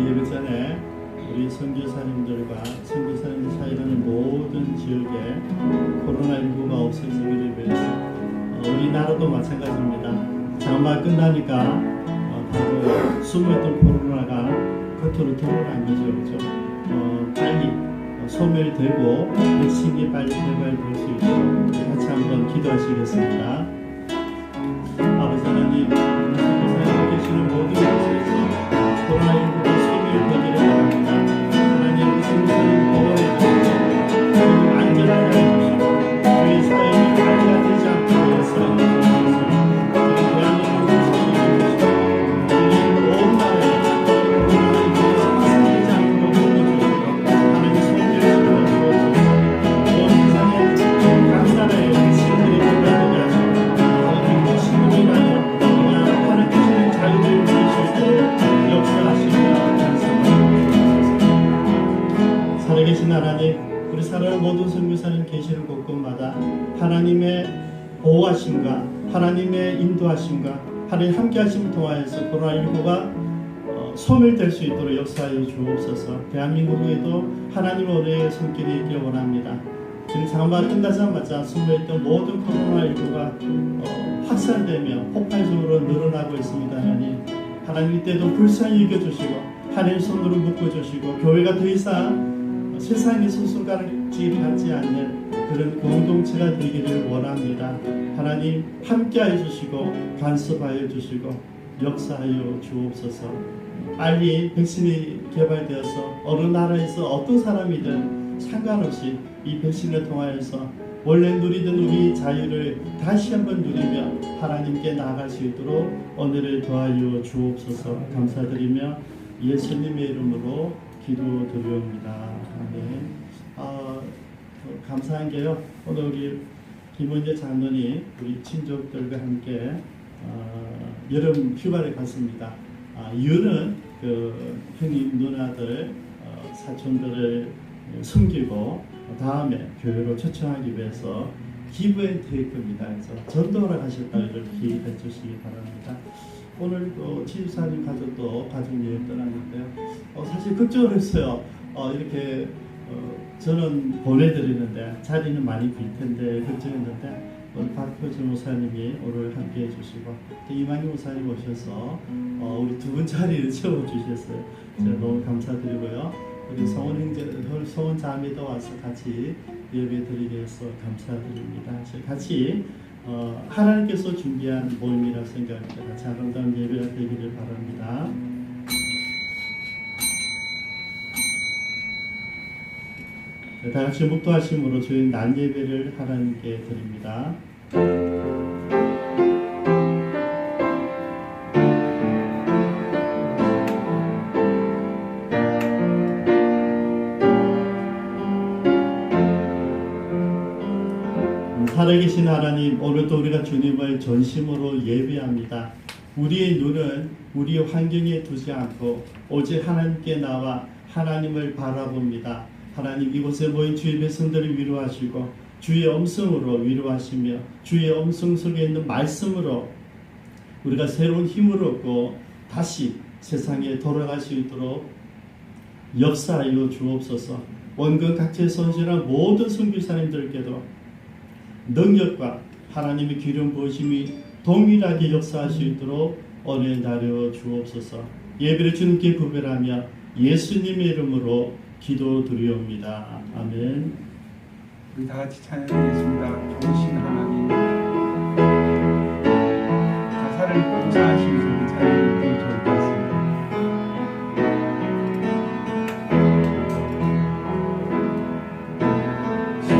예배 전에 우리 선교사님들과 선교사님들 사이라는 모든 지역에 코로나19가 없어지기를 위해서 우리나라도 마찬가지입니다. 장마 끝나니까 바로 숨어있던 코로나가 겉으로 드러난 거죠. 빨리 소멸되고 백신이 빨리 개발될 수 있도록 같이 한번 기도하시겠습니다. 아버지 하나님, 선교사님 계시는 모든 곳에서 코로나19가 소멸되기를 바랍니다. 하나님, 선교사님 보호해 주시고 그리고 안전하게 해주시고 저희 사회를 관리가 되지 않게 하여 주시옵소서. 저희 대한민국을 지켜주시고 저희 온 나라에 코로나19가 확산되지 않도록 도와주시고 하나님 손들시고 주옵소서. 온 세상에 각 나라의 백신들이 개발되게 하시고 하나님 신분이 나여 그냥 하나님의 자유를 누리실 때 역사하시며 살아계신 하나님, 우리 사랑하는 모든 선교사님 계시는 곳곳마다 하나님의 보호하심과 하나님의 인도하심과 하나님 함께하심을 통하여서 코로나19가 소멸될 수 있도록 역사하여 주옵소서. 대한민국에도 하나님의 은혜의 손길이 있길 원합니다. 지금 장마가 끝나자마자 숨어있던 모든 코로나19가 확산되며 폭발적으로 늘어나고 있습니다. 하나님 이때도 불쌍히 여겨주시고 하나님 손으로 묶어주시고 교회가 더 이상 세상에서 손가락질 받지 않는 그런 공동체가 되기를 원합니다. 하나님 함께하여 주시고 간섭하여 주시고 역사하여 주옵소서. 빨리 백신이 개발되어서 어느 나라에서 어떤 사람이든 상관없이 이 백신을 통하여서 원래 누리던 우리 자유를 다시 한번 누리며 하나님께 나아갈 수 있도록 은혜를 더하여 주옵소서. 감사드리며 예수님의 이름으로 기도드리옵니다. 아멘. 감사한 게요, 오늘 우리 김원재 장로님 우리 친족들과 함께 여름 휴가를 갔습니다. 이유는 그 형님 누나들 사촌들을 섬기고 다음에 교회로 초청하기 위해서 기브앤테이크입니다. 그래서 전도하러 가셨다고 기억해 주시기 바랍니다. 오늘 또 치유사님 가족도 가족여행 떠났는데요. 사실 걱정을 했어요. 이렇게 저는 보내드리는데 자리는 많이 빌 텐데 걱정했는데 오늘 박효진 목사님이 오늘 함께 해주시고 또 이만희 목사님 오셔서 우리 두 분 자리를 채워주셨어요. 제가 너무 감사드리고요. 우리 성원 자매도 와서 같이 예배 드리기 위해서 감사드립니다. 같이 하나님께서 준비한 모임이라 생각합니다. 같이 아름다운 예배가 되기를 바랍니다. 다 같이 묵도하심으로 저희 낮 예배를 하나님께 드립니다. 살아계신 하나님, 오늘도 우리가 주님을 전심으로 예배합니다. 우리의 눈은 우리의 환경에 두지 않고 오직 하나님께 나와 하나님을 바라봅니다. 하나님, 이곳에 모인 주의 백성들을 위로하시고 주의 음성으로 위로하시며 주의 음성 속에 있는 말씀으로 우리가 새로운 힘을 얻고 다시 세상에 돌아갈 수 있도록 역사하여 주옵소서. 원근 각지에 선실한 모든 선교사님들께도 능력과 하나님의 기름 부으심이 동일하게 역사할 수 있도록 은혜 나려 주옵소서. 예배를 주님께 구별하며 예수님의 이름으로 기도드리옵니다. 아멘. 우리 다 같이 찬양하겠습니다. 좋으신 하나님, 가사를 묵상하시면서 우리 찬양을 드리면 좋을 것 같습니다. 참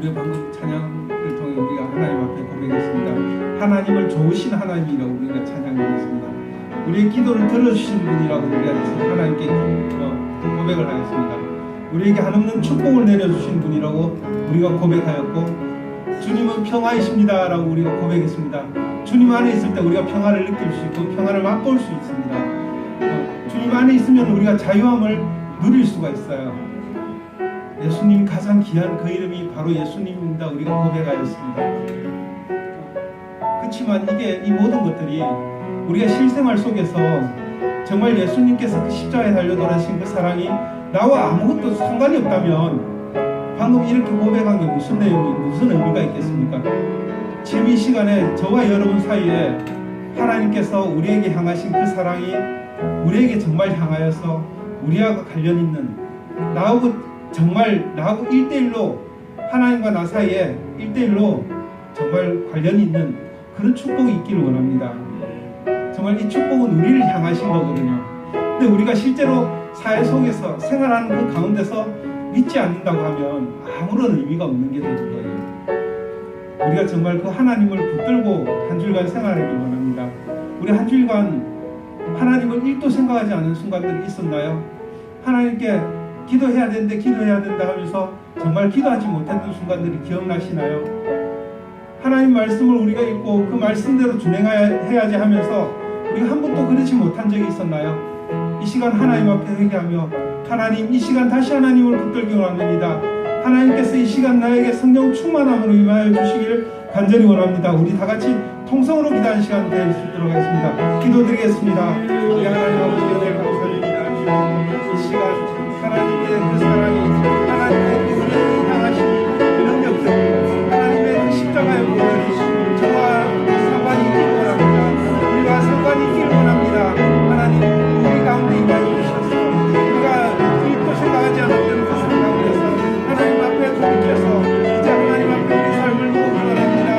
우리가 방금 찬양을 통해 우리가 하나님 앞에 고백했습니다. 하나님을 좋으신 하나님이라고 우리가 찬양했습니다. 우리의 기도를 들어주신 분이라고 우리가 하나님께 고백을 하였습니다. 우리에게 한없는 축복을 내려주신 분이라고 우리가 고백하였고, 주님은 평화이십니다라고 우리가 고백했습니다. 주님 안에 있을 때 우리가 평화를 느낄 수 있고 평화를 맛볼 수 있습니다. 주님 안에 있으면 우리가 자유함을 누릴 수가 있어요. 예수님 가장 귀한 그 이름이 바로 예수님입니다. 우리가 고백하였습니다. 그렇지만 이 모든 것들이 우리가 실생활 속에서 정말 예수님께서 그 십자가에 달려 돌아가신 그 사랑이 나와 아무것도 상관이 없다면 방금 이렇게 고백한 게 무슨 내용이, 무슨 의미가 있겠습니까? 지금 이 시간에 저와 여러분 사이에 하나님께서 우리에게 향하신 그 사랑이 우리에게 정말 향하여서 우리하고 관련 있는, 나하고 1대1로 하나님과 나 사이에 1대1로 정말 관련이 있는 그런 축복이 있기를 원합니다. 정말 이 축복은 우리를 향하신 거거든요. 근데 우리가 실제로 사회 속에서 생활하는 그 가운데서 믿지 않는다고 하면 아무런 의미가 없는 게 되는 거예요. 우리가 정말 그 하나님을 붙들고 한 주일간 생활하기를 원합니다. 우리 한 주일간 하나님을 1도 생각하지 않은 순간들이 있었나요? 하나님께 기도해야 되는데 기도해야 된다 하면서 정말 기도하지 못했던 순간들이 기억나시나요? 하나님 말씀을 우리가 읽고 그 말씀대로 준행해야지 하면서 우리가 한 번도 그러지 못한 적이 있었나요? 이 시간 하나님 앞에 회개하며, 하나님 이 시간 다시 하나님을 붙들기 원합니다. 하나님께서 이 시간 나에게 성령 충만함으로 임하여 주시길 간절히 원합니다. 우리 다 같이 통성으로 기도하는 시간 될 수 있도록 하겠습니다. 기도드리겠습니다. 우리 하나님 아버지 은혜를 감사드립니다. 이 시간 하나님의 그 사랑이, 하나님의 그 우리를 향하신 능력들, 하나님의 그 십자가의 보혈이 저와 상관이 있기를 원합니다. 우리와 상관이 있기를 원합니다. 하나님 우리 가운데 임하여 주셔서 우리가 일도 생각하지 않았던 그 삶 가운데서 하나님 앞에 돌이켜서 이제 하나님 앞에 우리 삶을 놓기 원합니다.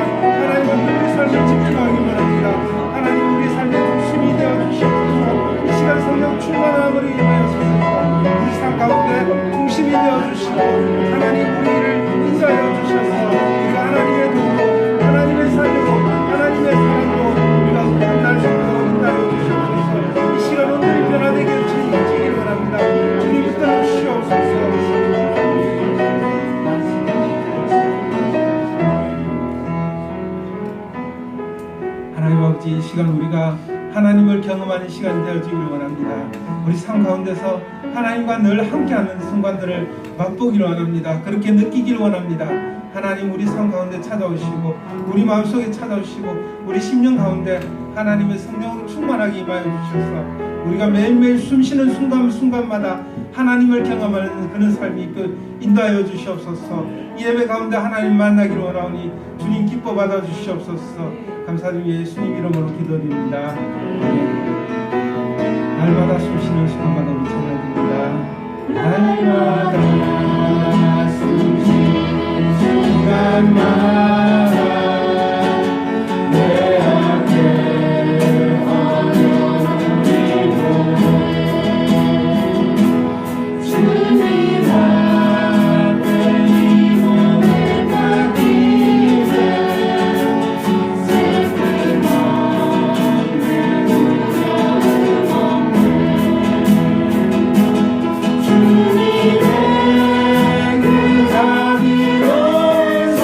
하나님 앞에 우리 삶을 집중하기 원합니다. 하나님 우리 삶의 중심이 되어주시옵소서. 이 시간 성령 충만함으로 임하여 주셔서 우리 삶 가운데 중심이 되어주시고 하나님 우리를 인도하여 주셔서 우리가 하나님의 도로, 하나님의 삶으로, 하나님의 사랑으로 우리가 끝날 수 있도록 인도하여 주시옵소서. 이 시간 오늘이 변화되게 주시기를 원합니다. 주님 붙들어 주시옵소서. 하나님 아버지, 이 시간 우리가 하나님을 경험하는 시간이 되어지기를 원합니다. 우리 삶 가운데서 하나님과 늘 함께하는 순간들을 맛보기를 원합니다. 그렇게 느끼기를 원합니다. 하나님 우리 삶 가운데 찾아오시고 우리 마음속에 찾아오시고 우리 심령 가운데 하나님의 성령으로 충만하게 임하여 주셔서 우리가 매일매일 숨쉬는 순간순간마다 하나님을 경험하는 그런 삶이 있고 인도하여 주시옵소서. 이 예배 가운데 하나님 만나기를 원하오니 주님 기뻐 받아 주시옵소서. 감사드리며 예수님 이름으로 기도드립니다. 날마다 숨쉬는 순간마다 우리 찬양드립니다. 날마다 숨쉬는 순간마다 내 앞에 어려움이고 주님 앞에 이 몸을 맡기며 슬픔 없는 우려움 없는 주님의 그 자비로운 손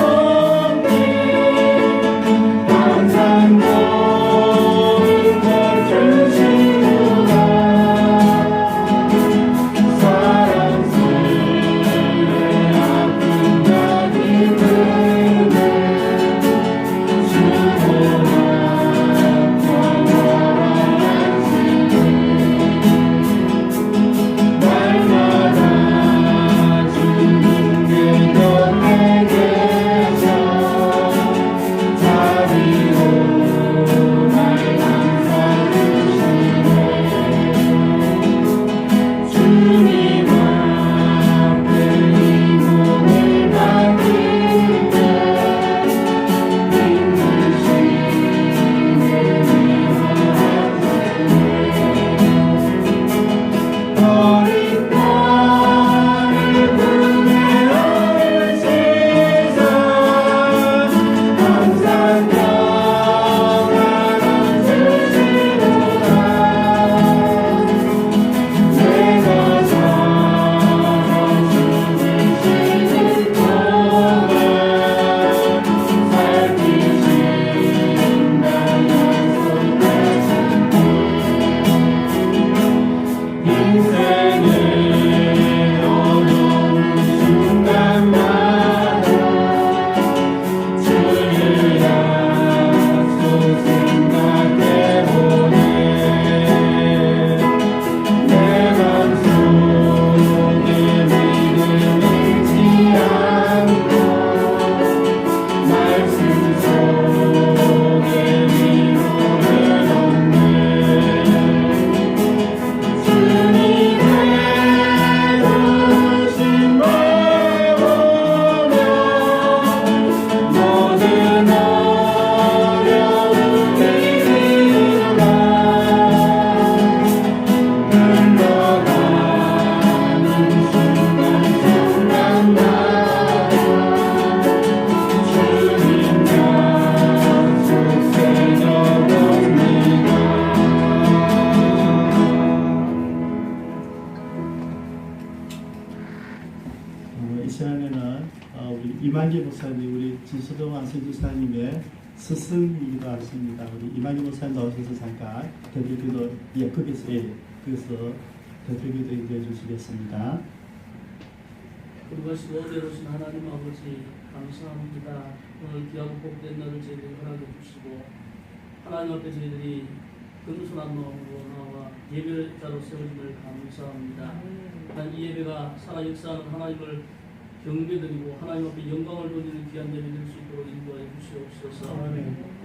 우리 이만기 목사님, 우리 진수동 안선지사님의 스승이기도 하십니다. 우리 이만기 목사님 나오셔서 잠깐 대표기도 예쁘게 그래서 대표기도 인도해 주시겠습니다. 그것이 원대로신 하나님 아버지 감사합니다. 오늘 귀하고 복된 날을 저희들이 허락해 주시고 하나님 앞에 저희들이 금손한 마음으로 나와 예배자로 세워짐을 감사합니다. 하나님 이 예배가 살아 역사하는 하나님을 경배드리고 하나님 앞에 영광을 돌리는 귀한 예배 될 수 있도록 인도하여 주시옵소서.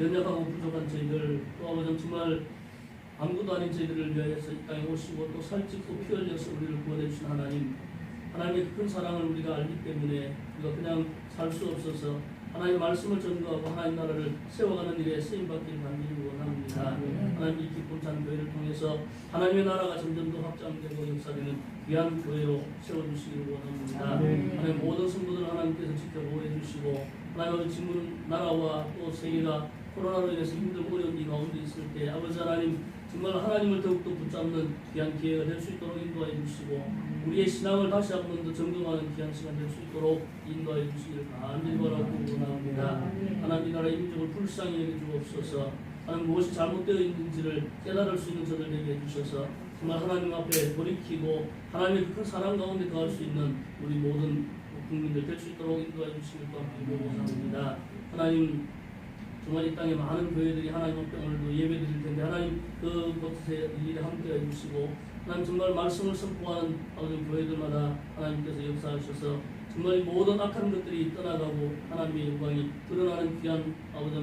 연약하고 부족한 저희들 또 아버지 정말 아무것도 아닌 저희들을 위하여서 이 땅에 오시고 또 살찌고 피 흘려서 우리를 구원해 주신 하나님, 하나님의 큰 사랑을 우리가 알기 때문에 우리가 그냥 살 수 없어서 하나님의 말씀을 전도하고 하나님 나라를 세워가는 일에 쓰임받기를 간절히 원합니다. 하나님 이 기쁨 찬 교회를 통해서 하나님의 나라가 점점 더 확장되고 역사되는 귀한 교회로 세워주시기를 원합니다. 하나님 모든 성도들 하나님께서 지켜보호해 주시고 하나님의 지금 나라와 또 세계가 코로나로 인해서 힘들고 어려운 이 가운데 있을 때 아버지 하나님 정말 하나님을 더욱더 붙잡는 귀한 기회가 될 수 있도록 인도하여 주시고 우리의 신앙을 다시 한 번 더 점검하는 귀한 시간 될 수 있도록 인도하여 주시기를 간절히 바라고 원합니다. 하나님 이 나라의 민족을 불쌍히 여겨주옵소서. 하나님 무엇이 잘못되어 있는지를 깨달을 수 있는 저들 되게 해주셔서 정말 하나님 앞에 돌이키고 하나님의 큰 사랑 가운데 더할 수 있는 우리 모든 국민들 될 수 있도록 인도하여 주시길 바라고 원합니다. 하나님 정말 이 땅에 많은 교회들이 하나님 앞에 오늘도 예배 드릴 텐데 하나님 그곳에 일일이 함께 해주시고 하나님 정말 말씀을 선포하는 아버지 교회들마다 하나님께서 역사하셔서 정말 모든 악한 것들이 떠나가고 하나님의 영광이 드러나는 귀한 아버지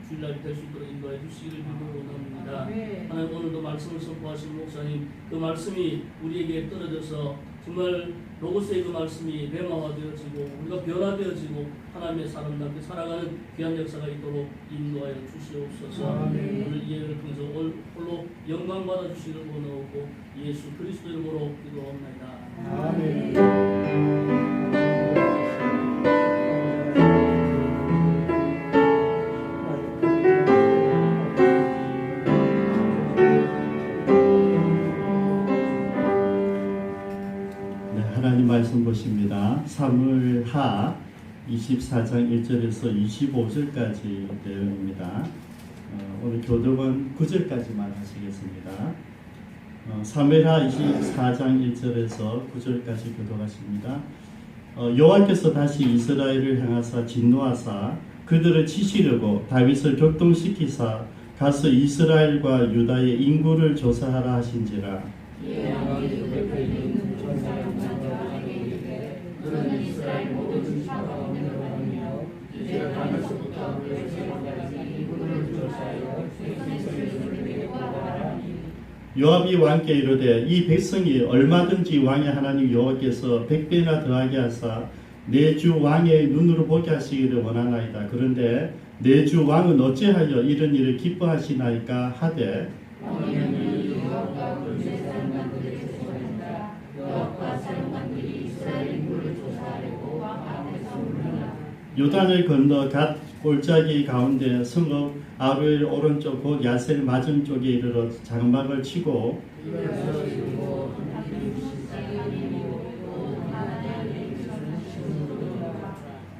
주일날이 될 수 있도록 인도해 주시기를 빌고 원합니다. 하나님 오늘도 말씀을 선포하신 목사님 그 말씀이 우리에게 떨어져서 정말 로고스의 그 말씀이 렘마화되어지고 우리가 변화되어지고 하나님의 사람답게 살아가는 귀한 역사가 있도록 인도하여 주시옵소서. 오늘 이 예배를 통해서 홀로 영광 받아 주시기를 원하고 예수 그리스도 이름으로 기도합니다. 아멘. 말씀 보십니다. 사무엘하 24장 1절에서 25절까지 내용입니다. 오늘 교독은 9절까지만 하시겠습니다. 사무엘하 24장 1절에서 9절까지 교독하십니다. 여호와께서 다시 이스라엘을 향하사 진노하사 그들을 치시려고 다윗을 격동시키사 가서 이스라엘과 유다의 인구를 조사하라 하신지라. 그는 이스라엘 모든 지파 가운데 하며 이제 다윗부터 베르세바까지 인구를 조사하여 백성들을 보아하니 요압이 왕께 이르되 이 백성이 얼마든지 왕의 하나님 여호와께서 100배나 더하게 하사 내 주 왕의 눈으로 보게 하시기를 원하나이다. 그런데 내 주 왕은 어찌하여 이런 일을 기뻐하시나이까 하되 왕이는 요압과 그의 사람들을 조사한다. 요압과 사람들이 이스라엘 인구를 조사하려고 왕 앞에서 물러나 요단을 건너 갓 골짜기 가운데 성읍 아벨 오른쪽 곧 야셀 맞은쪽에 이르러 장막을 치고 이것을 이루고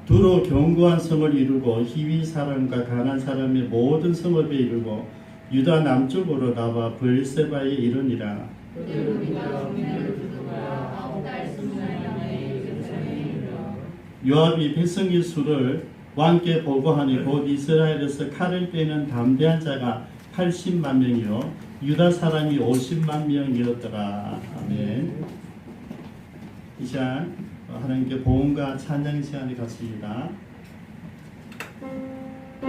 두로 견고한 성을 이루고 히위 사람과 가난 사람의 모든 성읍에 이르고 유다 남쪽으로 나와 브엘세바에 이르니라. 요압이 백성의 수를 왕께 보고하니 곧 이스라엘에서 칼을 빼는 담대한 자가 80만 명이요 유다 사람이 50만 명이었더라. 아멘. 이 시간 하나님께 보험과 찬양 시간이 갖습니다. 내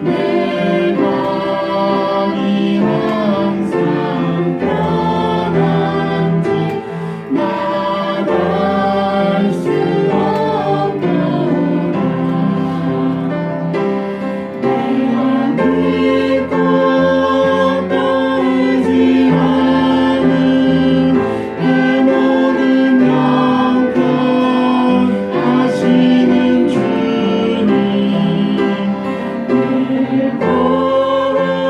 내 마음이 항상 편한지 말할 수 없구나. 내가 믿고 또 의지하는 내 모든 영광하시는 주님, 내 보호해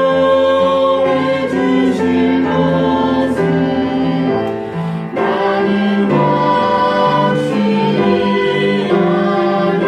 주실 것을 나는 확실히 아네.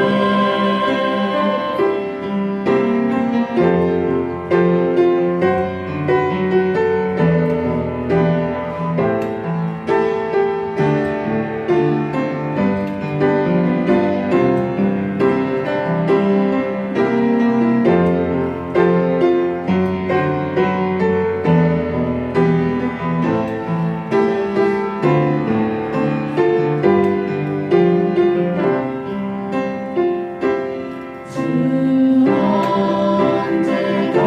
주 언제가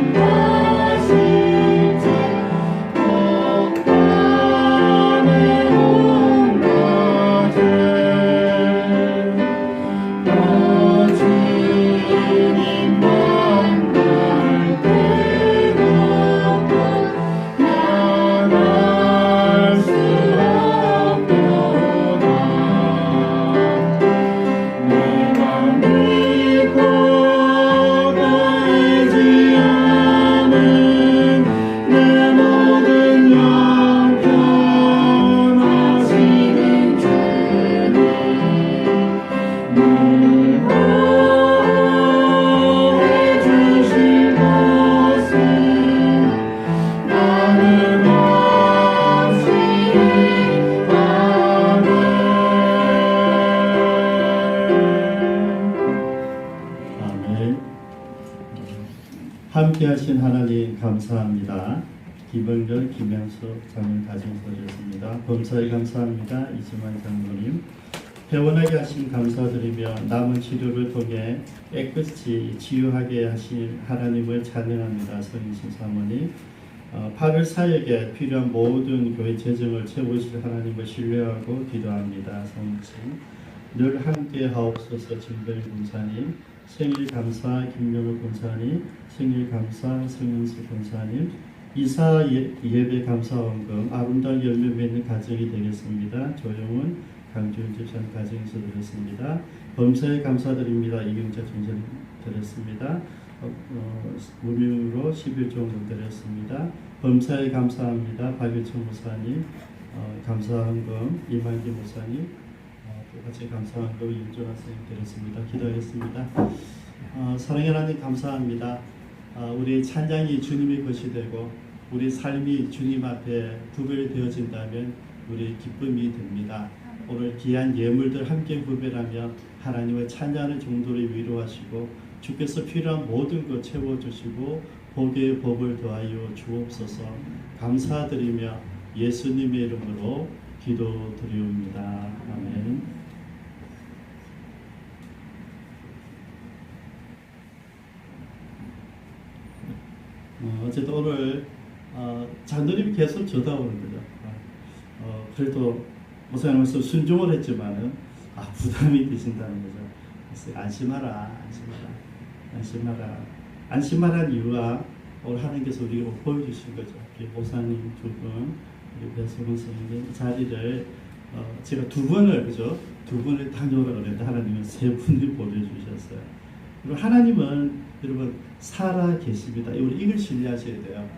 민가실지 복담의 온낮에 너 주님 만날 때로도 나갈 수 없도다. 내가 믿고 또 의지하는 내 모든 영평하시는 주님, 늘 보호해 주실 것을 나는 확실히 아네. 아멘. 함께하신 하나님 감사합니다. 김병렬, 김영수 장로님 가정서였습니다. 범사에 감사합니다. 이지만 장로님 회원하게 하신 감사드리며 남은 치료를 통해 깨끗이 치유하게 하신 하나님을 찬양합니다. 성인신 사모님 8월 사역에 필요한 모든 교회 재정을 채우실 하나님을 신뢰하고 기도합니다. 성인신 늘 함께 하옵소서. 진병 군사님 생일 감사 김명우 군사님 생일 감사 성현수 군사님 이사 예배 감사원금 아름다운 열매 맺는 가정이 되겠습니다. 조영은 강주현 집사님 가정에서 드렸습니다. 범사에 감사드립니다. 이경자 총재님 드렸습니다. 무명으로 11종금 드렸습니다. 범사에 감사합니다. 박일천 목사님 감사원금 이만기 목사님 똑같이 감사원금 윤종환 선생님 드렸습니다. 기도하겠습니다. 사랑의 하나님 감사합니다. 우리 찬양이 주님의 것이 되고 우리 삶이 주님 앞에 구별되어진다면 우리 기쁨이 됩니다. 오늘 귀한 예물들 함께 구별하며 하나님의 찬양하는 정도를 위로하시고 주께서 필요한 모든 것 채워주시고 복의 법을 더하여 주옵소서. 감사드리며 예수님의 이름으로 기도드리옵니다. 아멘. 어쨌든 오늘 장로님이 계속 쳐다보는 거죠. 그래도 목사님께서 순종을 했지만은 부담이 되신다는 거죠. 그래서 안심하라. 안심하라는 이유가 오늘 하나님께서 우리가 보여주신 거죠. 목사님 두 분, 우리 배수근 선생님 자리를 제가 두 번을 다녀오라고 그랬는데 하나님은 세 분을 보내주셨어요. 그리고 하나님은 여러분 살아 계십니다. 우리 이걸 신뢰하셔야 돼요.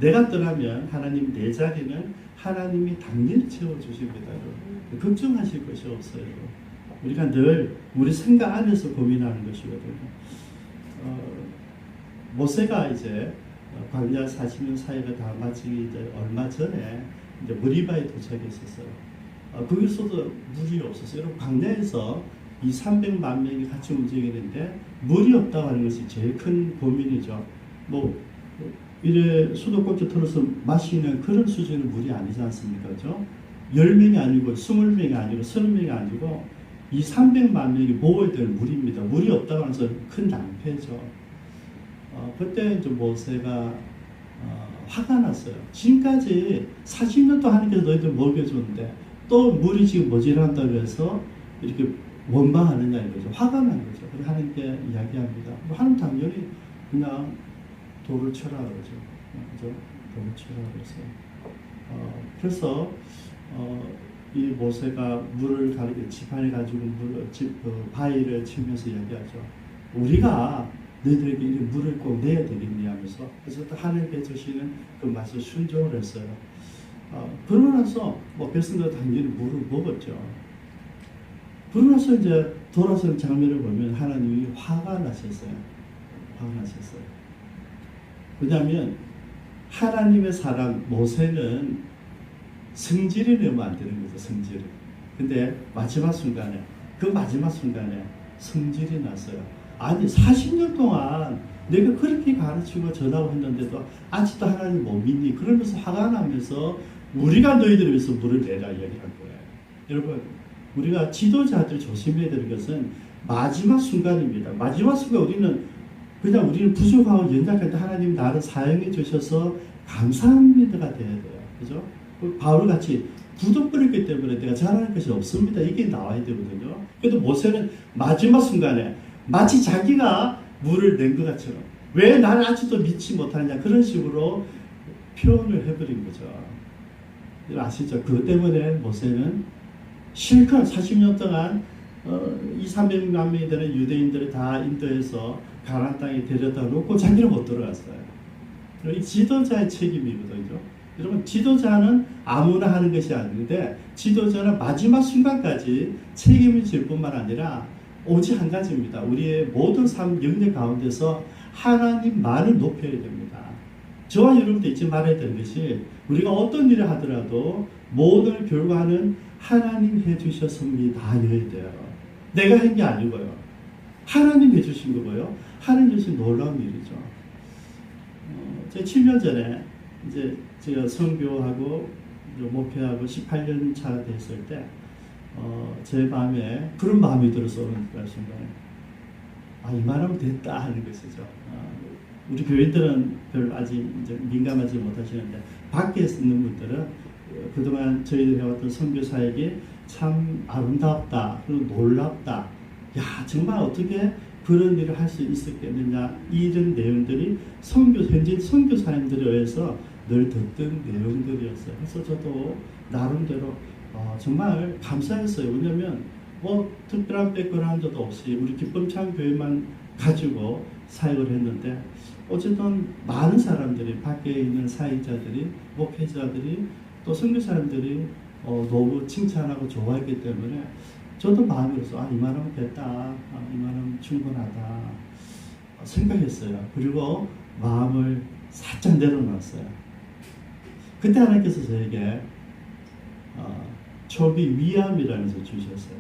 내가 떠나면 하나님 내 자리는 하나님이 당연히 채워주십니다. 여러분. 걱정하실 것이 없어요. 우리가 늘 우리 생각 안에서 고민하는 것이거든요. 모세가 이제 광야 40년 사역을 다 마치기 얼마 전에 이제 머리바에 도착했었어요. 거기서도 물이 없었어요. 여러분 광야에서 300만 명이 같이 움직이는데 물이 없다고 하는 것이 제일 큰 고민이죠. 이래 수도꼭지 털어서 마시는 그런 수준의 물이 아니지 않습니까? 그죠? 10명이 아니고 20명이 아니고 30명이 아니고 이 300만 명이 먹어야 될 물입니다. 물이 없다고 해서 큰 낭패죠. 그때 이제 모세가 화가 났어요. 지금까지 40년 동안 하나님께서 너희들 먹여줬는데 또 물이 지금 모자란다고 해서 이렇게 원망하느냐 이거죠. 화가 난 거죠. 그래서 하나님께 이야기합니다. 하나님 당연히 그냥 돌을 쳐라 그러죠. 그죠? 돌을 쳐라 그래서 그래서 이 모세가 물을 지팡이 가지고 바위를 치면서 이야기하죠. 우리가 너희들에게 이 물을 꼭 내야 되겠니 하면서 그래서 또 하나님께 주시는 그 말씀 순종을 했어요. 그러고 나서 백성들 당연히 물을 먹었죠. 그러고 나서 이제 돌아서는 장면을 보면 하나님이 화가 나셨어요. 화가 나셨어요. 왜냐하면 하나님의 사람 모세는 성질이 내면 안 되는 거죠. 성질이. 근데 마지막 순간에 성질이 났어요. 아니 40년 동안 내가 그렇게 가르치고 전하고 했는데도 아직도 하나님 못 믿니? 그러면서 화가 나면서 우리가 너희들을 위해서 물을 내라 이야기한 거예요. 여러분 우리가 지도자들 조심해야 될 것은 마지막 순간입니다. 마지막 순간 우리는 부족하고 연약할 때 하나님 나를 사용해 주셔서 감사합니다가 돼야 돼요. 그죠? 바울같이 굳어버렸기 때문에 내가 잘하는 것이 없습니다. 이게 나와야 되거든요. 그래도 모세는 마지막 순간에 마치 자기가 물을 낸 것 같처럼 왜 나를 아직도 믿지 못하느냐 그런 식으로 표현을 해버린 거죠. 아시죠? 그것 때문에 모세는 실컷 40년 동안 200~300만 명이 되는 유대인들을 다 인도해서 가나안 땅에 데려다 놓고 자기는 못 들어갔어요. 이 지도자의 책임이거든요. 여러분 지도자는 아무나 하는 것이 아닌데 지도자는 마지막 순간까지 책임을 질 뿐만 아니라 오직 한 가지입니다. 우리의 모든 삶 영역 가운데서 하나님만을 높여야 됩니다. 저와 여러분도 잊지 말아야 되는 것이 우리가 어떤 일을 하더라도 모든 결과는 하나님 해주셨습니다. 여야 돼요. 내가 한 게 아니고요. 하나님 해주신 거고요. 하나님 주신 놀라운 일이죠. 제가 7년 전에 이제 제가 선교하고 목회하고 18년 차가 됐을 때 제 마음에 그런 마음이 들어서 오는 순간에 이만하면 됐다 하는 것이죠. 우리 교인들은 별로 아직 이제 민감하지 못하시는데 밖에 있는 분들은 그동안 저희들이 해왔던 선교 사역이 참 아름답다 그리고 놀랍다. 야 정말 어떻게 그런 일을 할 수 있었겠느냐 이런 내용들이 현지 선교사님들에 의해서 늘 듣던 내용들이었어요. 그래서 저도 나름대로 정말 감사했어요. 왜냐하면 특별한 백그라운드도 없이 우리 기쁨찬 교회만 가지고 사역을 했는데 어쨌든 많은 사람들이 밖에 있는 사역자들이 목회자들이 또 선교사님들이 너무 칭찬하고 좋아했기 때문에 저도 마음으로서 이만하면 됐다, 이만하면 충분하다 생각했어요. 그리고 마음을 살짝 내려놨어요. 그때 하나님께서 저에게 초비 위암이라는 것을 주셨어요.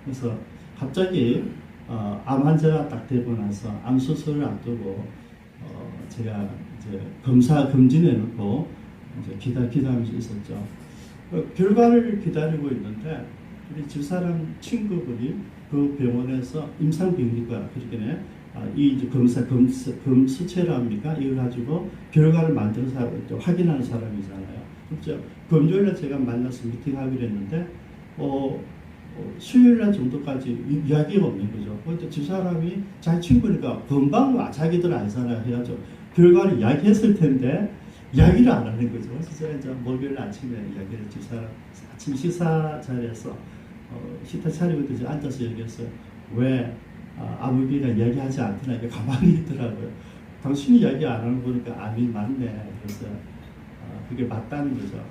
그래서 갑자기 암 환자가 딱 되고 나서 암 수술을 앞두고 제가 이제 검진해 놓고 이제 기다리면서 있었죠. 결과를 기다리고 있는데 우리 집사람 친구분이 그 병원에서 임상병리과 그렇게 이 검수체라 합니까? 이걸 가지고 결과를 만들어서 확인하는 사람이잖아요. 그렇죠? 금요일날 제가 만나서 미팅하기로 했는데 수요일날 정도까지 이야기가 없는 거죠. 그런데 집사람이 자기 친구니까 금방 자기들 알잖아요. 해가지고 결과를 이야기했을 텐데 이야기를 안 하는 거죠. 그래서 제가 이제 목요일 아침에 이야기를 집사람 아침 식사 자리에서 식탁 차리고 이제 앉아서 얘기했어요. 왜 아버지가 이야기하지 않더나 이게 가만히 있더라고요. 당신이 이야기 안 하는 거 보니까 암이 맞네. 그래서 그게 맞다는 거죠.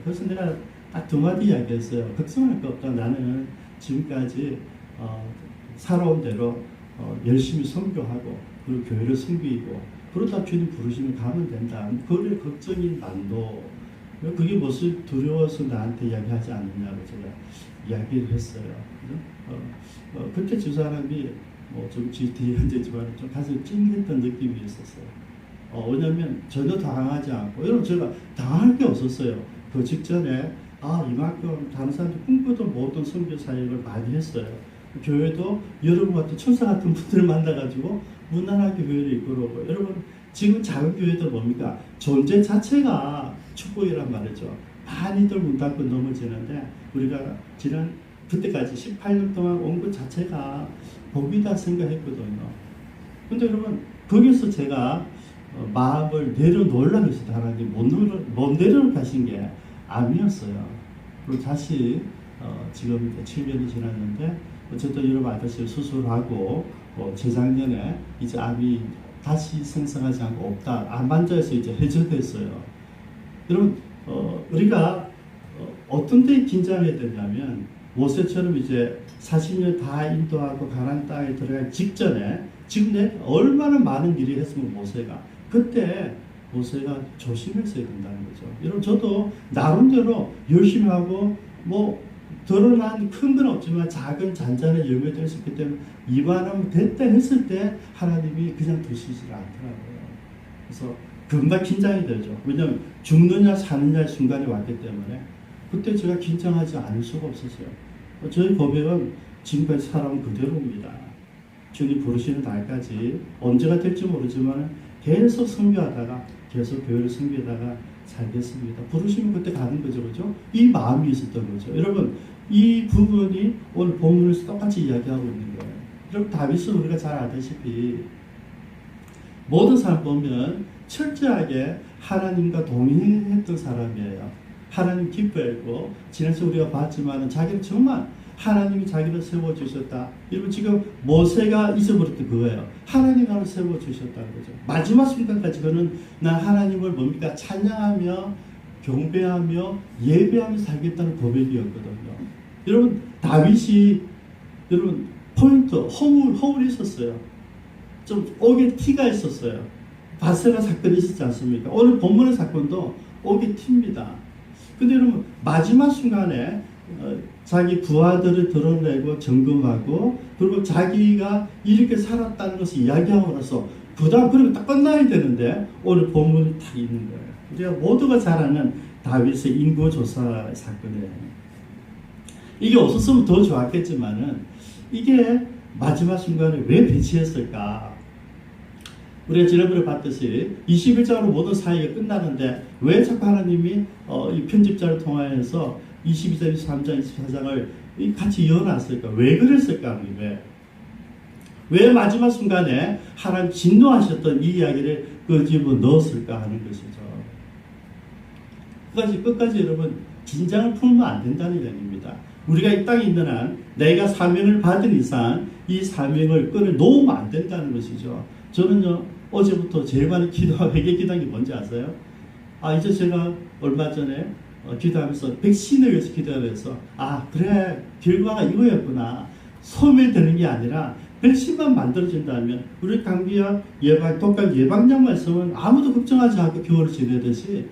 그래서 내가 딱 두 마디 이야기했어요. 걱정할 거 없다. 나는 지금까지 살아온 대로 열심히 선교하고 그리고 교회를 섬기고 그러다 주님 부르시면 가면 된다. 그걸 걱정이 난도 그게 무슨 두려워서 나한테 이야기하지 않느냐고 제가 이야기를 했어요. 그때 두 사람이 좀 뒤에 앉았지만 좀 가슴이 찡했던 느낌이 있었어요. 왜냐하면 전혀 당황하지 않고 여러분 제가 당할 게 없었어요. 그 직전에 이만큼 다른 사람들 꿈꾸도 못한 선교 사역을 많이 했어요. 교회도 여러분 같은 천사 같은 분들을 만나가지고 무난하게 교회를 이끌어오고, 여러분 지금 작은 교회들 뭡니까? 존재 자체가 축복이란 말이죠. 많이들 문 닫고 넘어지는데 우리가 지난 그때까지 18년 동안 온 것 자체가 복이다 생각했거든요. 근데 여러분 거기서 제가 마음을 내려놓으려고 했어요. 하나님 못 내려가신 게 암이었어요. 그리고 다시 지금 7년이 지났는데 어쨌든 여러분 아저씨 수술하고 재작년에 이제 암이 다시 생성하지 않고 없다. 암 환자에서 이제 해제됐어요. 여러분 우리가 어떤 때 긴장해야 되냐면 모세처럼 이제 40년 다 인도하고 가나안 땅에 들어갈 직전에 지금 내가 얼마나 많은 일이 했으면 모세가 그때 모세가 조심했어야 된다는 거죠. 여러분 저도 나름대로 열심히 하고 뭐 드러난 큰 건 없지만 작은 잔잔한 열매도 있었기 때문에 이만하면 됐다 했을 때 하나님이 그냥 두시질 않더라고요. 그래서 금방 긴장이 되죠. 왜냐하면 죽느냐 사느냐의 순간이 왔기 때문에 그때 제가 긴장하지 않을 수가 없었어요. 저희 고백은 지금까지 살아온 그대로입니다. 주님 부르시는 날까지 언제가 될지 모르지만 계속 섬겨하다가 계속 교회를 섬기다가 살겠습니다. 부르시면 그때 가는 거죠. 그죠? 이 마음이 있었던 거죠. 여러분 이 부분이 오늘 본문에서 똑같이 이야기하고 있는 거예요. 여러분 다윗은 우리가 잘 알다시피 모든 사람 보면 철저하게 하나님과 동행했던 사람이에요. 하나님 기뻐했고 지난주에 우리가 봤지만 자기는 정말 하나님이 자기를 세워주셨다. 여러분 지금 모세가 잊어버렸던 그거예요. 하나님 나를 세워주셨다는 거죠. 마지막 순간까지 그는 난 하나님을 뭡니까? 찬양하며 경배하며 예배하며 살겠다는 고백이었거든요. 여러분 다윗이 여러분 포인트 허물이 있었어요. 좀 옥에 티가 있었어요. 바세바 사건이 있었지 않습니까? 오늘 본문의 사건도 옥에 티입니다. 근데 여러분 마지막 순간에 자기 부하들을 드러내고 점검하고 그리고 자기가 이렇게 살았다는 것을 이야기하고 나서 그 다음 그리고 딱 끝나야 되는데 오늘 본문이 딱 있는 거예요. 우리가 모두가 잘 아는 다윗의 인구조사 사건이에요. 이게 없었으면 더 좋았겠지만은 이게 마지막 순간에 왜 배치했을까? 우리가 지난번에 봤듯이 21장으로 모든 사역이 끝나는데 왜 자꾸 하나님이 이 편집자를 통하여서 22장, 23장, 24장을 같이 이어놨을까? 왜 그랬을까? 왜 마지막 순간에 하나님 진노하셨던 이 이야기를 그 집어 넣었을까 하는 것이죠. 끝까지 여러분 긴장을 풀면 안 된다는 이야기입니다. 우리가 이 땅에 있는 한 내가 사명을 받은 이상 이 사명을 끊어놓으면 안 된다는 것이죠. 저는요 어제부터 제일 많이 회개 기도한 게 뭔지 아세요? 이제 제가 얼마 전에 기도하면서 백신을 위해서 기도하면서 그래 결과가 이거였구나. 소멸되는 게 아니라 백신만 만들어진다면 우리 감기약 독감 예방약 말씀은 아무도 걱정하지 않고 겨울을 지내듯이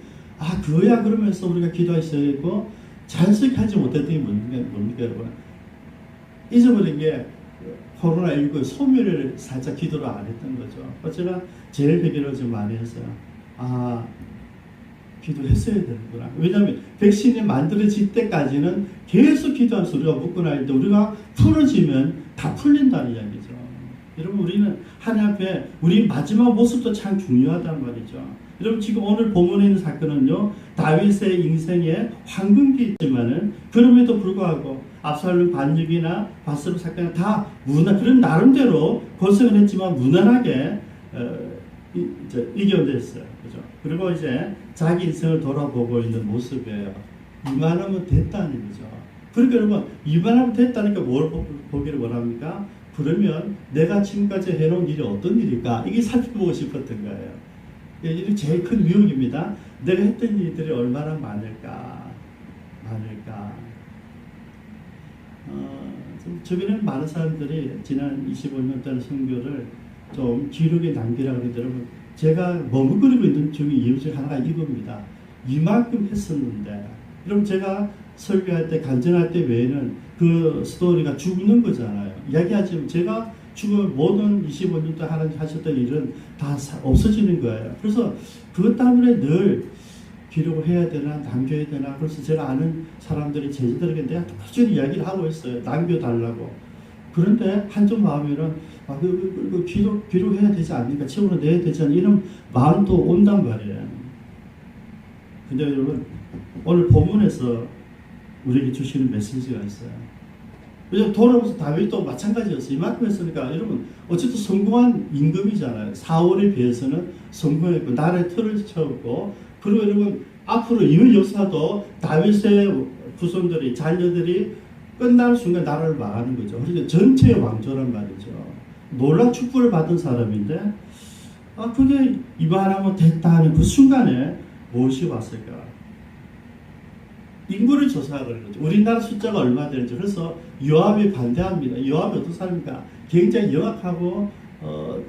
그거야 그러면서 우리가 기도하기 시작했고 자연스럽게 하지 못했던 게 뭡니까 여러분? 잊어버린 게 코로나19 소멸을 살짝 기도를 안 했던 거죠. 제가 제일 회개를 좀 많이 했어요. 기도했어야 되는구나. 왜냐하면 백신이 만들어질 때까지는 계속 기도하면서 우리가 묻고 날 때 우리가 풀어지면 다 풀린다는 이야기죠. 여러분 우리는 하나님 앞에 우리 마지막 모습도 참 중요하단 말이죠. 여러분 지금 오늘 본문에 있는 사건은요 다윗의 인생에 황금기 있지만은 그럼에도 불구하고 압살롬 반역이나 바세바 사건은 다 그런 나름대로 고생을 했지만 무난하게 이겨냈어요. 그죠? 그리고 이제 자기 인생을 돌아보고 있는 모습이에요. 이만하면 됐다는 거죠. 그러니까 여러분 이만하면 됐다니까 뭘 보기를 원합니까? 그러면 내가 지금까지 해놓은 일이 어떤 일일까? 이게 살펴보고 싶었던 거예요. 이게 제일 큰 유혹입니다. 내가 했던 일들이 얼마나 많을까? 주변에는 많은 사람들이 지난 25년 동안 선교를 좀 기록에 남기라고 그러는데 여러분 제가 머뭇거리고 있는 중에 이유 중 하나가 이겁니다. 이만큼 했었는데 여러분 제가 설교할 때 간증할 때 외에는 그 스토리가 죽는 거잖아요. 이야기하지만 제가 죽은 모든 25년 동안 하나님 하셨던 일은 다 없어지는 거예요. 그래서 그것 때문에 늘 기록을 해야 되나 남겨야 되나. 그래서 제가 아는 사람들이 제자들에게 내가 꾸준히 이야기를 하고 있어요. 남겨달라고. 그런데 한쪽 마음에는 기록해야 되지 않습니까? 책으로 내야 되지 않나 이런 마음도 온단 말이에요. 근데 여러분 오늘 본문에서 우리에게 주시는 메시지가 있어요. 그래서 돌아오면서 다윗도 마찬가지였어요. 이만큼 했으니까 여러분 어쨌든 성공한 임금이잖아요. 사울에 비해서는 성공했고 나라의 틀을 채웠고, 그리고 여러분 앞으로 이후 역사도 다윗의 후손들이 자녀들이 끝날 순간 나라를 망하는 거죠. 그러니까 전체의 왕조란 말이죠. 놀라운 축복을 받은 사람인데 그게 이만하면 됐다 하는 그 순간에 무엇이 왔을까? 인구를 조사하는 거죠. 우리나라 숫자가 얼마 되는지. 그래서 요압이 반대합니다. 요압이 어떤 사람입니까? 굉장히 영악하고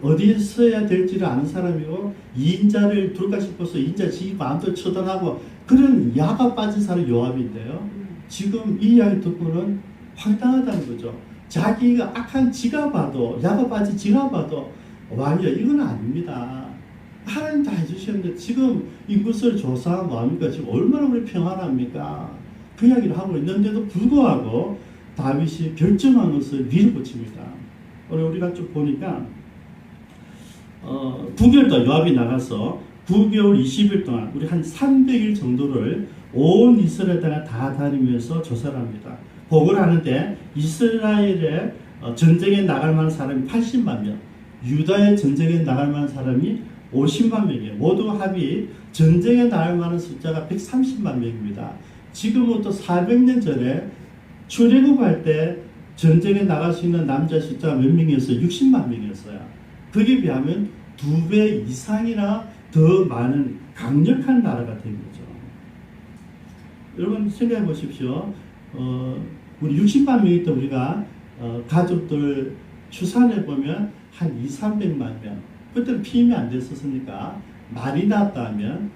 어디에 서야 될지를 아는 사람이고 2인자를 둘까 싶어서 2인자 지 마음대로 처단하고 그런 야가 빠진 사람이 요압인데요. 지금 이 이야기 듣고는 황당하다는 거죠. 자기가 악한 지가 봐도 야가 빠진 지가 봐도 왕이야 이건 아닙니다. 하나님 다 해주셨는데 지금 인구수를 조사하면 뭐합니까? 지금 얼마나 우리 평안합니까? 그 이야기를 하고 있는데도 불구하고 다윗이 결정한 것을 밀어붙입니다. 오늘 우리가 쭉 보니까 9개월 요압이 나가서 9개월 20일 동안 우리 한 300일 정도를 온 이스라엘 땅을 다 다니면서 조사를 합니다. 보고를 하는데 이스라엘에 전쟁에 나갈 만한 사람이 80만 명, 유다의 전쟁에 나갈 만한 사람이 50만 명이에요. 모두 합이 전쟁에 나갈 만한 숫자가 130만 명입니다. 지금부터 400년 전에 출애굽할 때 전쟁에 나갈 수 있는 남자 숫자가 몇 명이었어요? 60만 명이었어요. 거기에 비하면 2배 이상이나 더 많은 강력한 나라가 된 거죠. 여러분 생각해 보십시오. 우리 60만 명이 있던 우리가 가족들 추산해 보면 한 2, 300만 명. 그때는 피임이 안 됐었으니까 많이 낳았다면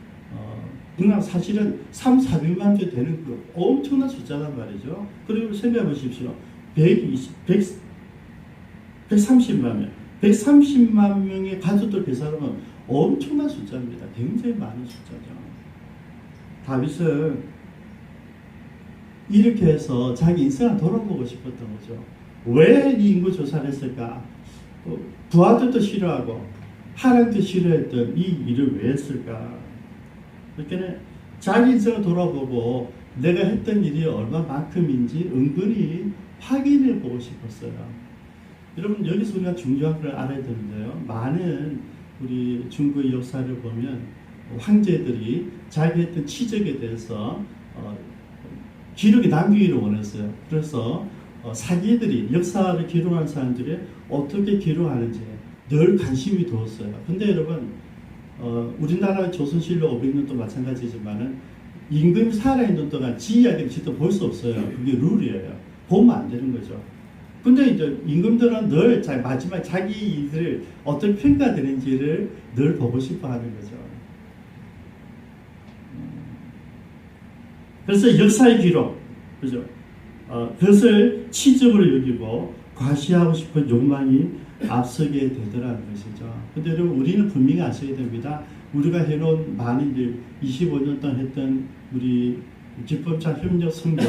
그냥 사실은 3, 400만 명 되는 그 엄청난 숫자란 말이죠. 그리고 생각해 보십시오. 130만 명. 130만 명의 가족들 계산하면 엄청난 숫자입니다. 굉장히 많은 숫자죠. 다윗은 이렇게 해서 자기 인생을 돌아보고 싶었던 거죠. 왜 이 인구 조사를 했을까? 부하들도 싫어하고 하나님도 싫어했던 이 일을 왜 했을까? 그러니까 자기 인생을 돌아보고 내가 했던 일이 얼마만큼인지 은근히 확인해 보고 싶었어요. 여러분 여기서 우리가 중요한 걸 알아야 되는데요. 많은 우리 중국의 역사를 보면 황제들이 자기 했던 치적에 대해서 기록에 남기기를 원했어요. 그래서 사기들이 역사를 기록하는 사람들이 어떻게 기록하는지 늘 관심이 두었어요. 근데 여러분 우리나라 조선실록 500년도 마찬가지지만은 임금이 살아있는 동안 지 이야기를 직접 볼 수 없어요. 그게 룰이에요. 보면 안 되는 거죠. 근데 이제 임금들은 늘 마지막 자기 일을 어떻게 평가되는지를 늘 보고 싶어 하는 거죠. 그래서 역사의 기록, 그죠? 그것을 치적으로 여기고 과시하고 싶은 욕망이 앞서게 되더라는 것이죠. 근데 여러분 우리는 분명히 아셔야 됩니다. 우리가 해놓은 많은 일, 25년 동안 했던 우리 기쁨찬 협력 성경,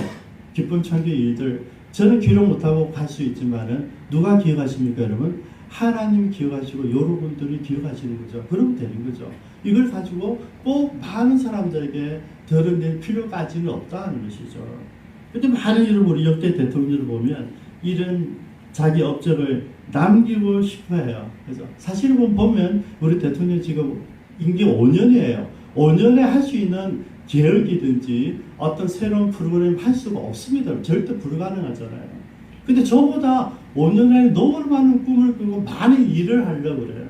기쁨찬교 일들 저는 기록 못하고 갈 수 있지만은 누가 기억하십니까 여러분? 하나님 기억하시고 여러분들이 기억하시는 거죠. 그러면 되는 거죠. 이걸 가지고 꼭 많은 사람들에게 드러낼 필요까지는 없다는 것이죠. 근데 많은 이름 우리 역대 대통령을 보면 이런 자기 업적을 남기고 싶어 해요. 그래서 사실 보면 우리 대통령 지금 임기 5년이에요. 5년에 할 수 있는 계획이든지 어떤 새로운 프로그램 할 수가 없습니다. 절대 불가능하잖아요. 근데 저보다 5년에 너무 많은 꿈을 꾸고 많은 일을 하려고 그래요.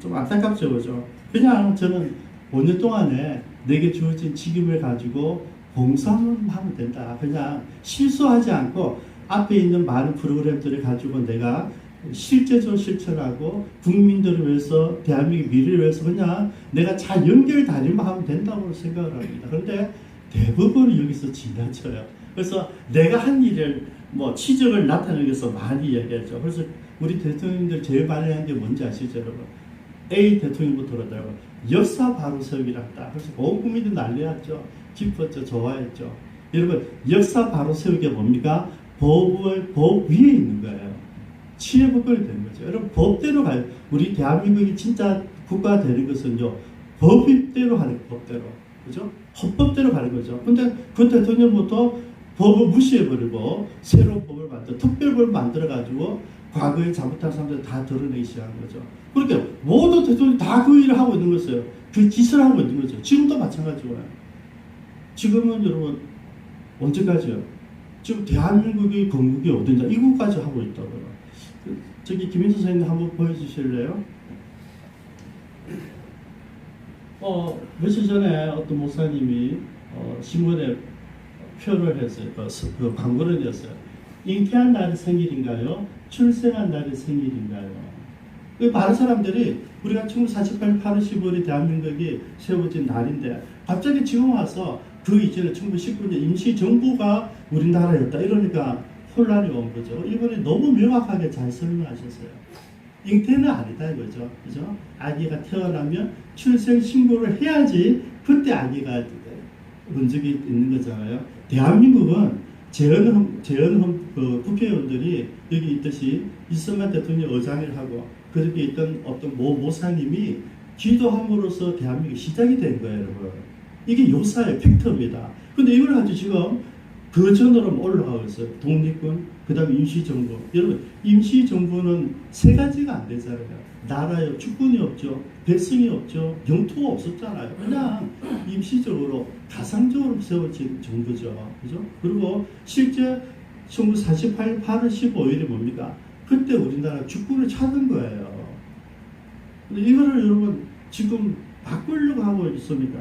좀 안타깝죠, 그죠? 그냥 저는 5년 동안에 내게 주어진 직임을 가지고 봉사만 하면 된다. 그냥 실수하지 않고 앞에 있는 많은 프로그램들을 가지고 내가 실제적으로 실천하고 국민들을 위해서 대한민국 미래를 위해서 그냥 내가 잘 연결 다니만 하면 된다고 생각을 합니다. 그런데 대부분 여기서 지나쳐요. 그래서 내가 한 일을 치적을 나타내기 위해서 많이 이야기하죠. 그래서 우리 대통령들 제일 많이 하는 게 뭔지 아시죠, 여러분? A 대통령부터 그러더라고요. 역사 바로 세우기를 한다. 그래서 온 국민들이 난리났죠. 기뻤죠. 좋아했죠. 여러분, 역사 바로 세우기가 뭡니까? 법 위에 있는 거예요. 치외법권이 되는 거죠. 여러분, 법대로 가요. 우리 대한민국이 진짜 국가가 되는 것은요, 법대로 하는 거예요. 법대로. 그죠? 헌법대로 가는 거죠. 근데 그 대통령부터 법을 무시해버리고 새로운 법을 특별법을 만들어가지고 과거에 잘못한 사람들 다 드러내기 시작한 거죠. 그러니까 모든 대통령이 다 그 일을 하고 있는 거예요. 그 짓을 하고 있는 거죠. 지금도 마찬가지고요. 지금은 여러분 언제까지요? 지금 대한민국의 건국이 어딘가 이곳까지 하고 있다고요. 저기 김인수 선생님 한번 보여주실래요? 며칠 전에 어떤 목사님이 신문에 표를 했어요. 그 광고를 냈어요. 잉태한 날이 생일인가요? 출생한 날이 생일인가요? 많은 사람들이 우리가 1948년 8월 15일이 대한민국이 세워진 날인데 갑자기 지금 와서 그 이전에 1919년 임시정부가 우리나라였다 이러니까 혼란이 온 거죠. 이번에 너무 명확하게 잘 설명하셨어요. 잉태는 아니다 이거죠. 그죠? 아기가 태어나면 출생 신고를 해야지 그때 아기가 문적이 있는 거잖아요. 대한민국은 재헌 국회의원들이 여기 있듯이 이승만 대통령 의장을 하고 그렇게 있던 어떤 모사님이 기도함으로써 대한민국이 시작이 된 거예요, 여러분. 이게 역사의 팩트입니다. 근데 이걸 가지고 지금 그 전으로 올라가고 있어요. 독립군, 그 다음에 임시정부. 여러분, 임시정부는 세 가지가 안 되잖아요. 나라요, 주권이 없죠. 백성이 없죠. 영토가 없었잖아요. 그냥 임시적으로, 가상적으로 세워진 정부죠. 그죠? 그리고 실제 1948년 8월 15일이 뭡니까? 그때 우리나라 주권을 찾은 거예요. 근데 이거를 여러분, 지금 바꾸려고 하고 있습니다.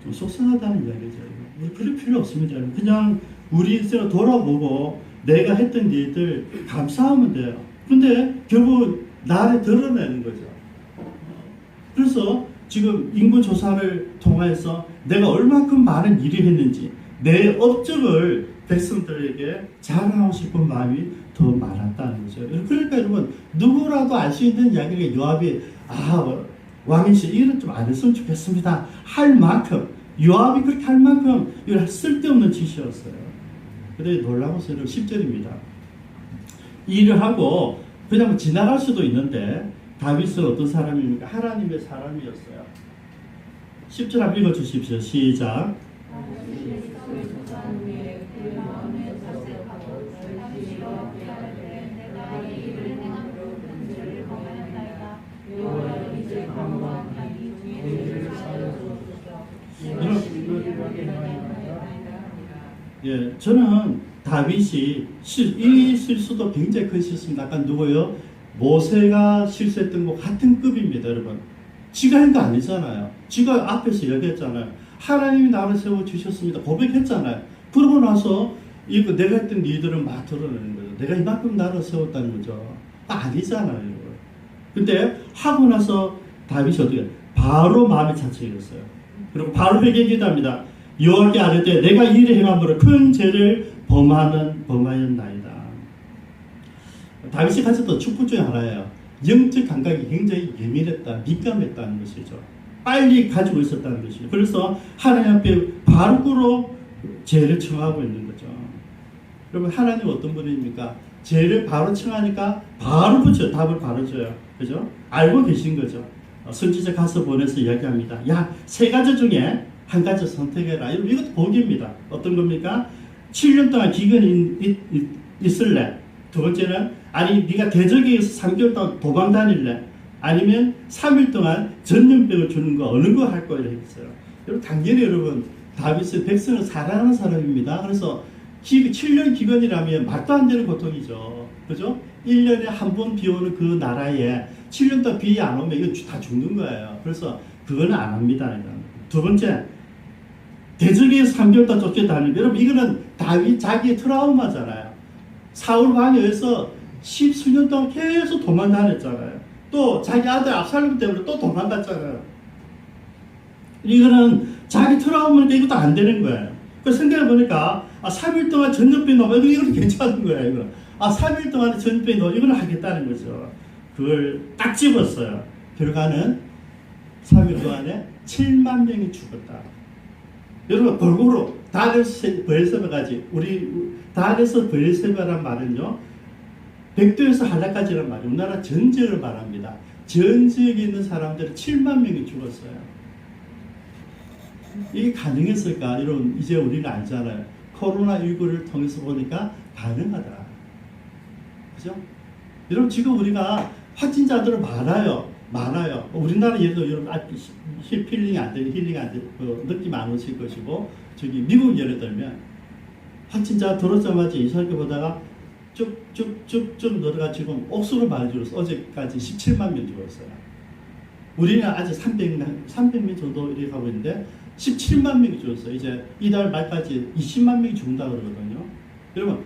좀 속상하다는 이야기죠. 우리 그럴 필요 없습니다. 그냥 우리 인생을 돌아보고 내가 했던 일들 감사하면 돼요. 근데 결국 나를 드러내는 거죠. 그래서 지금 인구조사를 통해서 내가 얼만큼 많은 일을 했는지 내 업적을 백성들에게 자랑하고 싶은 마음이 더 많았다는 거죠. 그러니까 여러분 누구라도 알 수 있는 이야기가 요압이 왕인 씨 일은 좀 안 했으면 좋겠습니다 할 만큼 요압이 그렇게 할 만큼 이걸 쓸데없는 짓이었어요. 근데 놀라운 것은 10절입니다. 일을 하고 그냥 지나갈 수도 있는데 다윗은 어떤 사람입니까? 하나님의 사람이었어요. 10절 한번 읽어주십시오. 시작. 예, 저는 다윗이 이 실수도 굉장히 큰 실수입니다. 아까 누구요? 모세가 실수했던 것 같은 급입니다, 여러분. 지가 한 거 아니잖아요. 지가 앞에서 얘기했잖아요. 하나님이 나를 세워주셨습니다. 고백했잖아요. 그러고 나서 이거 내가 했던 일들은 막 드러내는 거죠. 내가 이만큼 나를 세웠다는 거죠. 아니잖아요. 근데 하고 나서 다윗이 어떻게 바로 마음이 자책했어요. 그리고 바로 회개기도합니다. 여호와께 아뢰되 내가 이를 행함으로 큰 죄를 범하였나이다. 다윗이 가졌던 축복 중에 하나예요. 영적 감각이 굉장히 예민했다, 민감했다는 것이죠. 빨리 가지고 있었다는 것이죠. 그래서 하나님 앞에 바로 죄를 청하고 있는 거죠. 여러분 하나님 어떤 분입니까? 죄를 바로 청하니까 바로 붙여요. 답을 바로 줘요. 그죠? 알고 계신 거죠. 선지자 가서 보내서 이야기합니다. 야, 세 가지 중에 한 가지 선택해라. 이것도 복입니다. 어떤 겁니까? 7년 동안 기근이 있을래? 두 번째는 아니 네가 대적에서 3개월 동안 도망 다닐래? 아니면 3일 동안 전염병을 주는 거 어느 거 할 거예요? 했어요. 여러분 당연히 여러분 다윗은 백성을 사랑하는 사람입니다. 그래서 7년 기근이라면 말도 안 되는 고통이죠. 그죠? 1년에 한 번 비 오는 그 나라에 7년 동안 비 안 오면 이거 다 죽는 거예요. 그래서 그거는 안 합니다. 두 번째, 대적에서 3개월 동안 쫓겨다니는 여러분 이거는 다윗 자기의 트라우마잖아요. 사울 왕에서 10수년 동안 계속 도망 다녔잖아요. 또 자기 아들 압살롬 때문에 또 도망갔잖아요. 이거는 자기 트라우마니까 이것도 안 되는 거예요. 그 생각해보니까 3일 동안 전염병이 나오면 이건 괜찮은 거예요. 이거. 3일 동안 전염병이 나오면 이걸 하겠다는 거죠. 그걸 딱 집었어요. 결과는 3일 동안에 7만 명이 죽었다. 여러분 골고루 다에서 브엘세바까지 우리 다에서 브엘세바란 말은요 백도에서 할라까지란 말이에요. 우리나라 전 지역을 말합니다. 전 지역에 있는 사람들이 7만 명이 죽었어요. 이게 가능했을까? 여러분 이제 우리는 알잖아요. 코로나19를 통해서 보니까 가능하다. 그죠? 여러분 지금 우리가 확진자들은 많아요. 우리나라 예를 들어 여러분 힐링이 안 되는 그 느낌 안 오실 것이고 저기 미국 예를 들면 확진자 들어오자마자 이상하게 보다가 쭉쭉쭉쭉 늘어가 지금 옥수로 많이 줄었어. 어제까지 17만 명 죽었어요. 우리는 아직 300명 정도 이렇게 가고 있는데 17만 명이 죽었어요. 이제 이달 말까지 20만 명이 죽는다 그러거든요. 여러분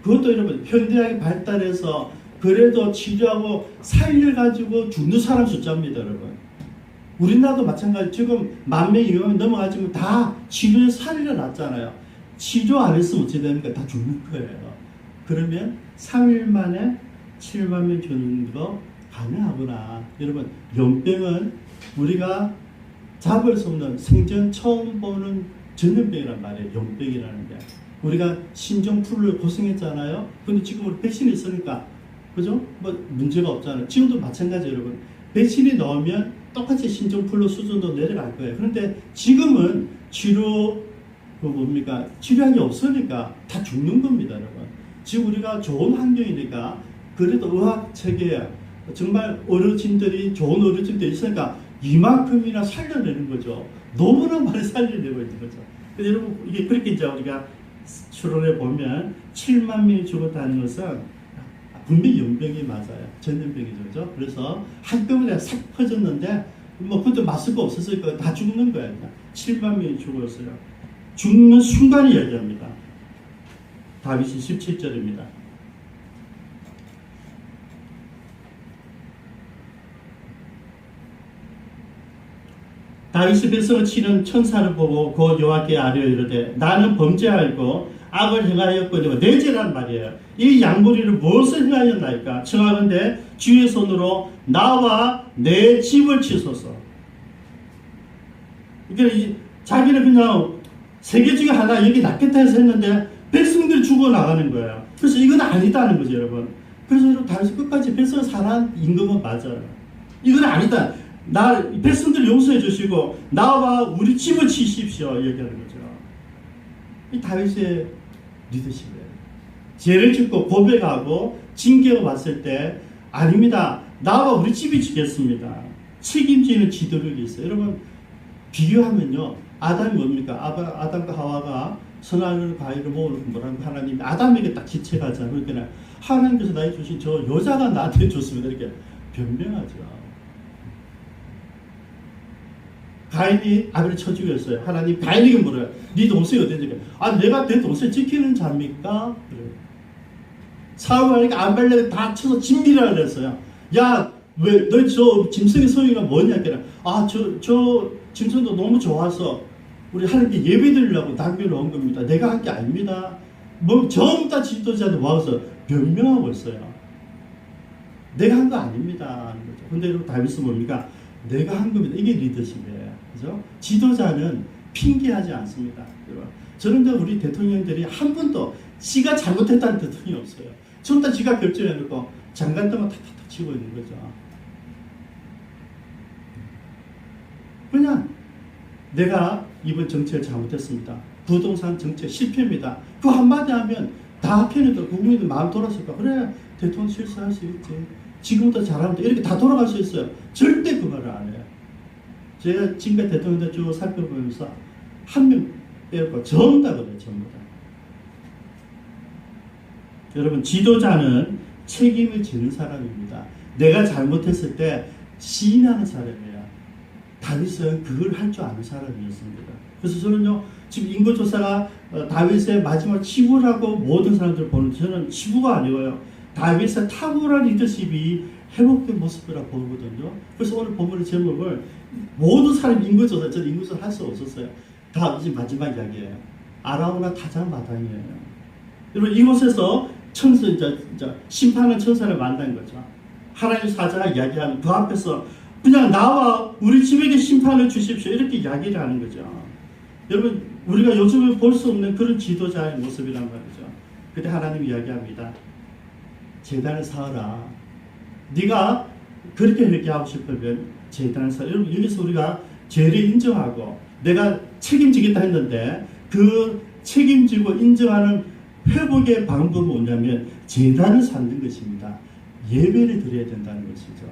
그것도 여러분 현대학이 발달해서 그래도 치료하고 살려가지고 죽는 사람 숫자입니다, 여러분. 우리나라도 마찬가지. 지금 10,000명이 넘어가지고 다 치료에 살려놨잖아요. 치료 안 했으면 어찌 됩니까? 다 죽는 거예요. 그러면 3일 만에 7만 명 죽는 거 가능하구나. 여러분, 연병은 우리가 잡을 수 없는 생전 처음 보는 전염병이란 말이에요. 연병이라는 게. 우리가 신종플루 고생했잖아요. 근데 지금 우리 백신이 있으니까 그죠? 뭐 문제가 없잖아요. 지금도 마찬가지 여러분. 백신이 나오면 똑같이 신종플루 수준도 내려갈 거예요. 그런데 지금은 치료 치료약이 없으니까 다 죽는 겁니다, 여러분. 지금 우리가 좋은 환경이니까 그래도 의학 체계에 정말 어르신들이 좋은 어르신들이 있으니까 이만큼이나 살려내는 거죠. 너무나 많이 살려내고 있는 거죠. 근데 여러분 이게 그렇게 이제 우리가 추론해 보면 7만 명이 죽었다는 것은 분명히 연병이 맞아요. 전염병이죠. 그죠? 그래서 한꺼번에 싹 퍼졌는데 뭐 그때 마스크 없었으니까 다 죽는 거예요. 7만 명이 죽었어요. 죽는 순간을 얘기합니다. 다윗이 17절입니다. 다윗이 백성을 치는 천사를 보고 그 여호와께 아뢰어 이르되 나는 범죄하였고 악을 행하였거니와 내 죄란 말이에요. 이 양무리를 무엇을 행하였나이까? 청하건대 주의 손으로 나와 내 집을 치소서. 그러니까 자기는 그냥 세계 중에 하나 여기 낫겠다 해서 했는데 백성들이 죽어나가는 거예요. 그래서 이건 아니다는 거죠, 여러분. 그래서 여러분 다윗이 끝까지 백성을 사랑한 임금은 맞아요. 이건 아니다. 나 백성들 용서해 주시고 나와 우리 집을 치십시오 얘기하는 거죠. 이 다윗의 리더십이에요. 죄를 짓고 고백하고 징계가 왔을 때 아닙니다. 나와 우리 집이 지겠습니다. 책임지는 지도력이 있어요. 여러분 비교하면요. 아담이 뭡니까? 아담과 하와가 선악을 과일을 먹으려고 뭐라고 하나님이 아담에게 딱 지체가잖아요. 그러니까 하나님께서 나에게 주신 저 여자가 나한테 줬습니다. 이렇게 변명하죠. 가인이 아벨을 쳐 죽였어요. 하나님 가인에게 물어요. 네 동생이 어땠는지. 내가 내 동생 지키는 자입니까? 그래요. 사울하니까 아벨레를 다 쳐서 진미라 그랬어요. 야, 왜 너 저 짐승의 소유가 뭐냐? 저 짐승도 너무 좋아서 우리 하나님께 예배 드리려고 남겨놓은 온 겁니다. 내가 한 게 아닙니다. 뭐 전부 다 지도자한테 와서 변명하고 있어요. 내가 한 거 아닙니다. 하는 거죠. 근데 여러분 다윗은 뭡니까? 내가 한 겁니다. 이게 리더십이에요. 그죠? 지도자는 핑계하지 않습니다. 저는 우리 대통령들이 한 번도 지가 잘못했다는 대통령이 없어요. 전부 다 지가 결정해놓고 장관들만 탁탁탁 치고 있는 거죠. 그냥 내가 이번 정책을 잘못했습니다. 부동산 정책 실패입니다. 그 한마디 하면 다 편해도 국민들 마음 돌아설까? 그래 대통령 실수할 수 있지. 지금부터 잘하면 돼. 이렇게 다 돌아갈 수 있어요. 절대 그 말을 안 해요. 제가 지금까지 대통령들 쭉 살펴보면서 한 명 빼고 전부 다 그래요. 전부 다. 여러분 지도자는 책임을 지는 사람입니다. 내가 잘못했을 때 시인하는 사람이에요. 다윗은 그걸 할 줄 아는 사람이었습니다. 그래서 저는요 지금 인구조사가 다윗의 마지막 치부라고 모든 사람들 보는 저는 치부가 아니고요. 다윗의 탁월한 리더십이 회복된 모습이라고 보거든요. 그래서 오늘 본문의 제목을 모든 사람 인구조사, 저는 인구조사 할 수 없었어요. 다윗이 마지막 이야기예요. 아라우나 타작마당이에요. 여러분 이곳에서 심판은 천사를 만난 거죠. 하나님 사자가 이야기하는 그 앞에서 그냥 나와 우리 집에게 심판을 주십시오. 이렇게 이야기를 하는 거죠. 여러분, 우리가 요즘에 볼 수 없는 그런 지도자의 모습이란 말이죠. 그때 하나님이 이야기합니다. 제단을 사어라. 네가 그렇게 하고 싶으면 제단을 사어라. 여러분, 여기서 우리가 죄를 인정하고 내가 책임지겠다 했는데 그 책임지고 인정하는 회복의 방법은 뭐냐면 제단을 쌓는 것입니다. 예배를 드려야 된다는 것이죠.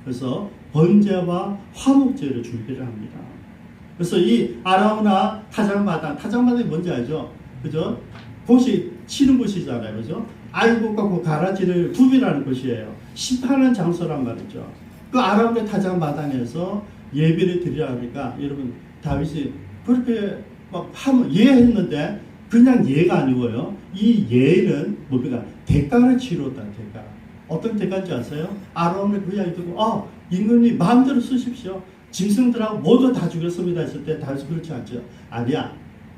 그래서 번제와 화목제를 준비를 합니다. 그래서 이 아라우나 타작마당이 뭔지 알죠? 그죠? 곳이 치는 곳이잖아요. 그죠? 아이곡과 그 가라지를 구별하는 곳이에요. 심판하는 장소란 말이죠. 그 아라우나 타작마당에서 예배를 드리라 하니까 여러분, 다윗이 그렇게 막 하면 예했는데 그냥 예가 아니고요. 이 예는 뭡니까? 대가를 치렀다. 대가. 어떤 대가인지 아세요? 아론을 그 이야기 듣고 임금님 마음대로 쓰십시오. 짐승들하고 모두 다 죽였습니다 했을 때 다윗이 그렇지 않죠. 아니야.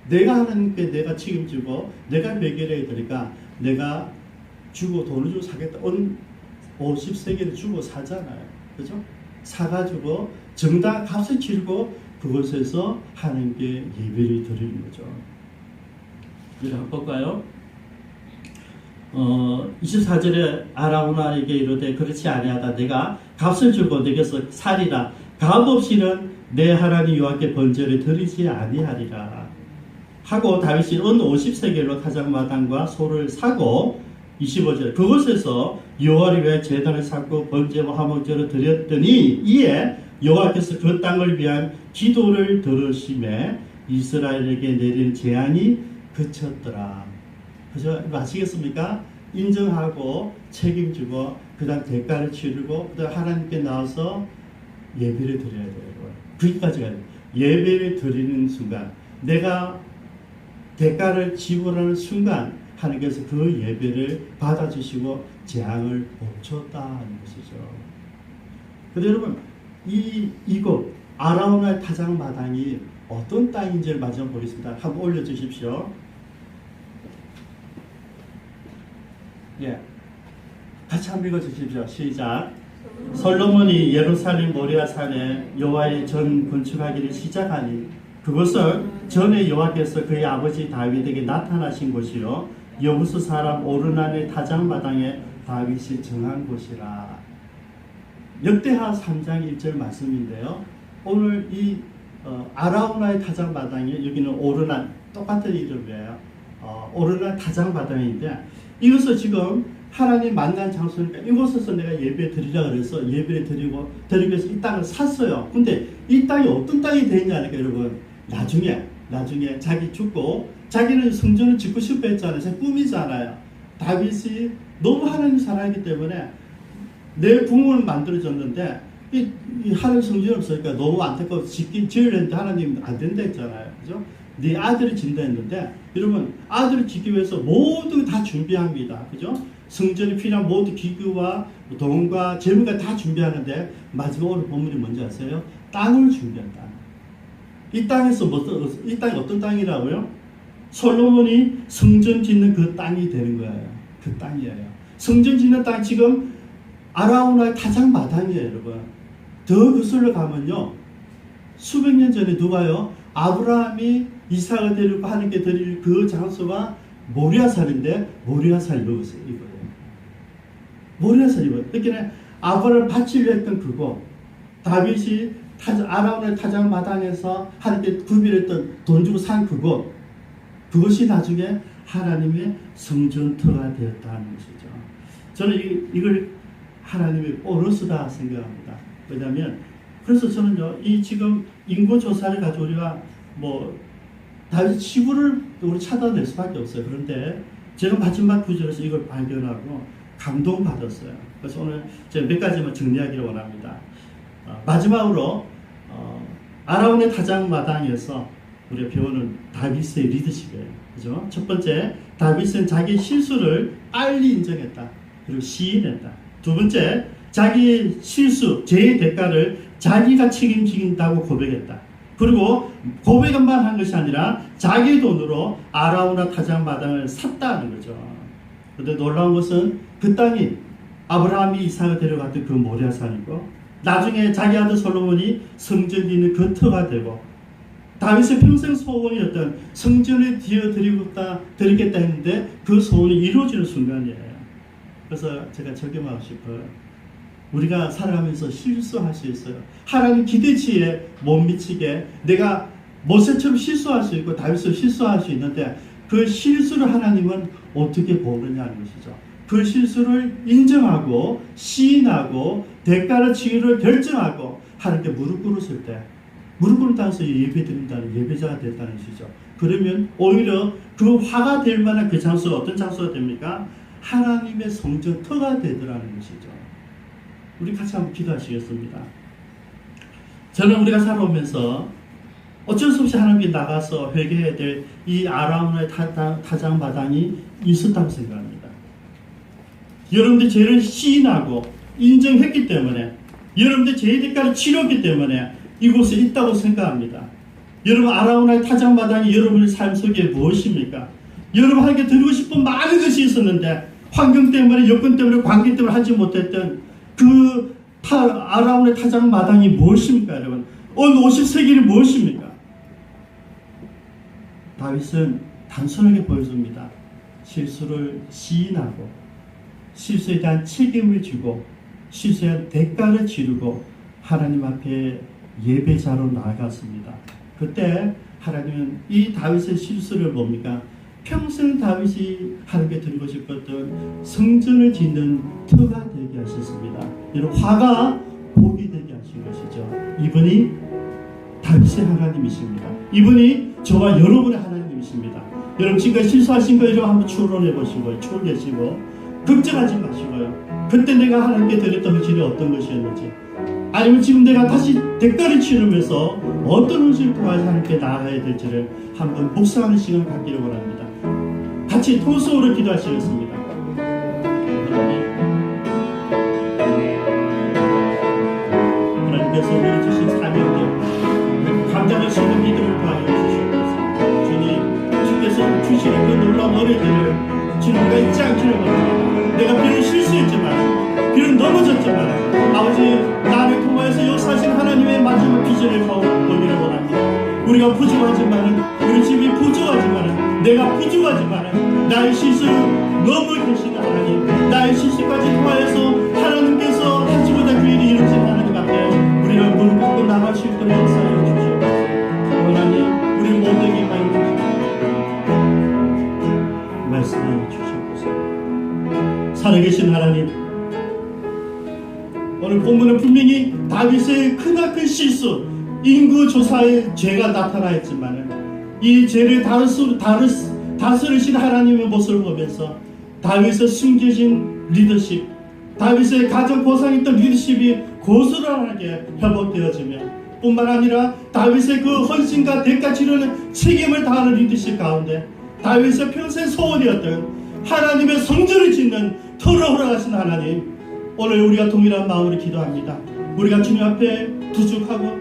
내가 하나님께 내가 책임지고 내가 매결해야 되니까 내가 주고 돈을 주고 사겠다. 50세계를 주고 사잖아요. 그죠? 사가지고 정당 값을 치르고 그곳에서 하나님께 예배를 드리는 거죠. 이를 한번 볼까요? 24절에 아라우나에게 이르되 그렇지 아니하다. 내가 값을 주고 내게서 살이라. 값 없이는 내 하나님 여호와께 번제를 드리지 아니하리라. 하고 다윗이 은 50세겔로 타작마당과 소를 사고 25절 그곳에서 여호와를 위해 제단을 쌓고 번제와 화목제를 드렸더니 이에 여호와께서 그 땅을 위한 기도를 들으심에 이스라엘에게 내린 재앙이 그쳤더라. 그죠? 아시겠습니까? 인정하고 책임지고 그 다음 대가를 치르고 그 다음 하나님께 나와서 예배를 드려야 돼요. 거기까지가 돼요. 예배를 드리는 순간 내가 대가를 지불하는 순간 하나님께서 그 예배를 받아주시고 재앙을 멈췄다는 것이죠. 근데 여러분 이곳 아라우나의 타작마당이 어떤 땅인지를 마저 보겠습니다. 한번 올려주십시오. 예, 같이 한번 읽어주십시오. 시작. 솔로몬이 예루살렘 모리아산에 여호와의 전 건축하기를 시작하니 그것은 전에 여호와께서 그의 아버지 다윗에게 나타나신 곳이요 여부스 사람 오르난의 타작마당에 다윗이 정한 곳이라. 역대하 3장 1절 말씀인데요. 오늘 이 아라우나의 타작마당이 여기는 오르난 똑같은 이름이에요. 오르난 타작마당인데 이것을 지금 하나님 만난 장소니까 이곳에서 내가 예배 드리라 그래서 예배를 드리기 위해서 이 땅을 샀어요. 근데 이 땅이 어떤 땅이 되느냐니까 여러분 나중에 자기 죽고 자기는 성전을 짓고 싶어 했잖아요. 제 꿈이잖아요. 다윗이 너무 하나님 사랑하기 때문에 내 부모는 만들어졌는데 이 하나님 성전이 없으니까 너무 안타까워서 지으려는데 하나님 안 된다 했잖아요. 그죠? 네 아들이 진다 했는데 여러분 아들을 짓기 위해서 모두 다 준비합니다. 그죠? 성전이 필요한 모든 기구와 돈과 재물과 다 준비하는데 마지막으로 본문이 뭔지 아세요? 땅을 준비한다. 이 땅에서 이 땅이 어떤 땅이라고요? 솔로몬이 성전 짓는 그 땅이 되는 거예요. 그 땅이에요. 성전 짓는 땅 지금 아라우나의 타작마당이에요, 여러분. 더 그슬러 가면요, 수백 년 전에 누가요? 아브라함이 이삭을 데리고 하나님께 드릴 그 장소가 모리아산인데 모리아산 이거예요. 모리아산 이거예요. 그러니까 아브라함을 바치려 했던 그곳, 다윗이 아라우나의 타작마당에서 하나님께 구별했던 돈 주고 산 그곳, 그것이 나중에 하나님의 성전터가 되었다는 것이죠. 저는 이걸 하나님의 보너스다 생각합니다. 왜냐하면 그래서 저는요, 이 지금 인구 조사를 가지고 우리가 다윗 치부를 우리 찾아낼 수밖에 없어요. 그런데 제가 마지막 구절에서 이걸 발견하고 감동받았어요. 그래서 오늘 제가 몇 가지만 정리하기를 원합니다. 마지막으로 아라운의 타작마당에서 우리가 배우는 다윗의 리더십이에요. 그죠? 첫 번째, 다윗은 자기 실수를 빨리 인정했다. 그리고 시인했다. 두 번째, 자기 실수, 죄의 대가를 자기가 책임진다고 고백했다. 그리고 고백만 한 것이 아니라 자기 돈으로 아라우나 타작마당을 샀다는 거죠. 그런데 놀라운 것은 그 땅이 아브라함이 이삭을 데려갔던 그 모리아산이고 나중에 자기 아들 솔로몬이 성전 짓는 그 터가 되고, 다윗의 평생 소원이었던 성전을 드리겠다 했는데 그 소원이 이루어지는 순간이에요. 그래서 제가 적용하고 싶어요. 우리가 살아가면서 실수할 수 있어요. 하나님 기대치에 못 미치게 내가 모세처럼 실수할 수 있고 다윗처럼 실수할 수 있는데, 그 실수를 하나님은 어떻게 보느냐는 것이죠. 그 실수를 인정하고 시인하고 대가를 치유를 결정하고 하나님께 무릎 꿇었을 때, 무릎 꿇다면서 예배 드린다는 예배자가 됐다는 것이죠. 그러면 오히려 그 화가 될 만한 그 장소가 어떤 장소가 됩니까? 하나님의 성전 터가 되더라는 것이죠. 우리 같이 한번 기도하시겠습니다. 저는 우리가 살아오면서 어쩔 수 없이 하나님께 나가서 회개해야 될 이 아라운의 타작마당이 있었다고 생각합니다. 여러분들 죄를 시인하고 인정했기 때문에, 여러분들 죄의 대가를 치렀기 때문에 이곳에 있다고 생각합니다. 여러분, 아라운의 타작마당이 여러분의 삶 속에 무엇입니까? 여러분에게 드리고 싶은 많은 것이 있었는데 환경 때문에, 여건 때문에, 관계 때문에 하지 못했던 그 아라운의 타작마당이 무엇입니까? 여러분, 오늘 50세기는 무엇입니까? 다윗은 단순하게 보여줍니다. 실수를 시인하고 실수에 대한 책임을 지고 실수에 대한 대가를 치르고 하나님 앞에 예배자로 나아갔습니다. 그때 하나님은 이 다윗의 실수를 뭡니까? 평생 다윗이 하나님께 드리고 싶었던 성전을 짓는 터가 되게 하셨습니다. 여러분, 화가 복이 되게 하신 것이죠. 이분이 다윗의 하나님이십니다. 이분이 저와 여러분의 하나님이십니다. 여러분, 지금까지 실수하신 거 이런 한번 추론해 보시고요. 추론하시고 걱정하지 마시고요. 그때 내가 하나님께 드렸던 헌신이 어떤 것이었는지, 아니면 지금 내가 다시 대가를 치르면서 어떤 헌신을 통해서 하나님께 나아가야 될지를 한번 묵상하는 시간을 갖기를 원합니다. 같이 통성으로 기도하시겠습니다. 하나님께서 우리 주신 사명들, 감당할 수 있는 믿음을 더하여 주시옵소서. 주님, 주께서 주시는 그 놀라운 은혜들을 주님과 잊지 않기를 원합니다. 내가 비록 실수했지만, 비록 넘어졌지만, 아버지, 나를 통하여서 역사하신 하나님의 마지막 비전을 보기를 원합니다. 우리가 부족하지만은, 우리 집이 부족하지만은, 내가 부족하지만은, 나의 실수 너무 계시는 하나님, 나의 실수까지 통하여서 하나님께서 하지 못한 그 일이 이루어진 하나님 앞에 우리를 무릎 꿇고 나갈 수 있도록 역사하여 주시옵소서. 하나님, 우리 모두에게 많이 주시옵소서. 말씀하여 주시옵소서. 살아계신 하나님, 오늘 본문은 분명히 다윗의 크나큰 실수, 인구조사의 죄가 나타나 있지만 이 죄를 다스리신 하나님의 모습을 보면서 다윗의 숨겨진 리더십, 다윗의 가장 고상했던 리더십이 고스란하게 회복되어지며, 뿐만 아니라 다윗의 그 헌신과 대가 치르는 책임을 다하는 리더십 가운데 다윗의 평생 소원이었던 하나님의 성전을 짓는 터를 허락하신 하나님, 오늘 우리가 동일한 마음으로 기도합니다. 우리가 주님 앞에 부족하고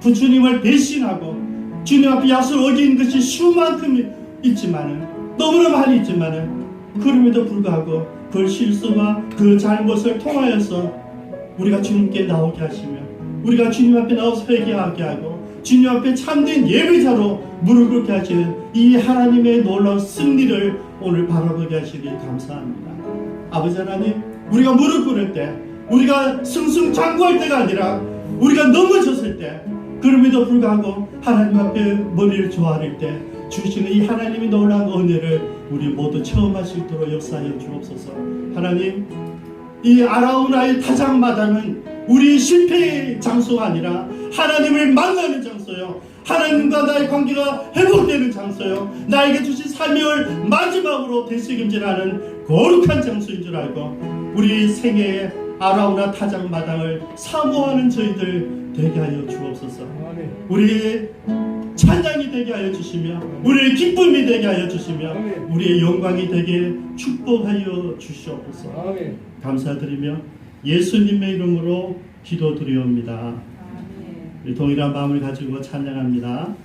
주님을 배신하고 주님 앞에 약속을 어긴 것이 수만큼 있지만은, 너무나 많이 있지만은, 그럼에도 불구하고 그 실수와 그 잘못을 통하여서 우리가 주님께 나오게 하시며, 우리가 주님 앞에 나와서 회개하게 하고 주님 앞에 참된 예배자로 무릎 꿇게 하시는 이 하나님의 놀라운 승리를 오늘 바라보게 하시길 감사합니다. 아버지 하나님, 우리가 무릎 꿇을 때, 우리가 승승장구할 때가 아니라 우리가 넘어졌을 때, 그럼에도 불구하고 하나님 앞에 머리를 조아릴 때 주시는 이 하나님의 놀라운 은혜를 우리 모두 체험할 수 있도록 역사하여 주옵소서. 하나님, 이 아라우나의 타작마당은 우리 실패의 장소가 아니라 하나님을 만나는 장소요, 하나님과 나의 관계가 회복되는 장소요, 나에게 주신 사명을 마지막으로 되새김질하는 거룩한 장소인 줄 알고 우리 생애의 아라우나 타작마당을 사모하는 저희들 되게 하여 주옵소서. 우리의 찬양이 되게 하여 주시며, 우리의 기쁨이 되게 하여 주시며, 우리의 영광이 되게 축복하여 주시옵소서. 감사드리며 예수님의 이름으로 기도드리옵니다. 우리 동일한 마음을 가지고 찬양합니다.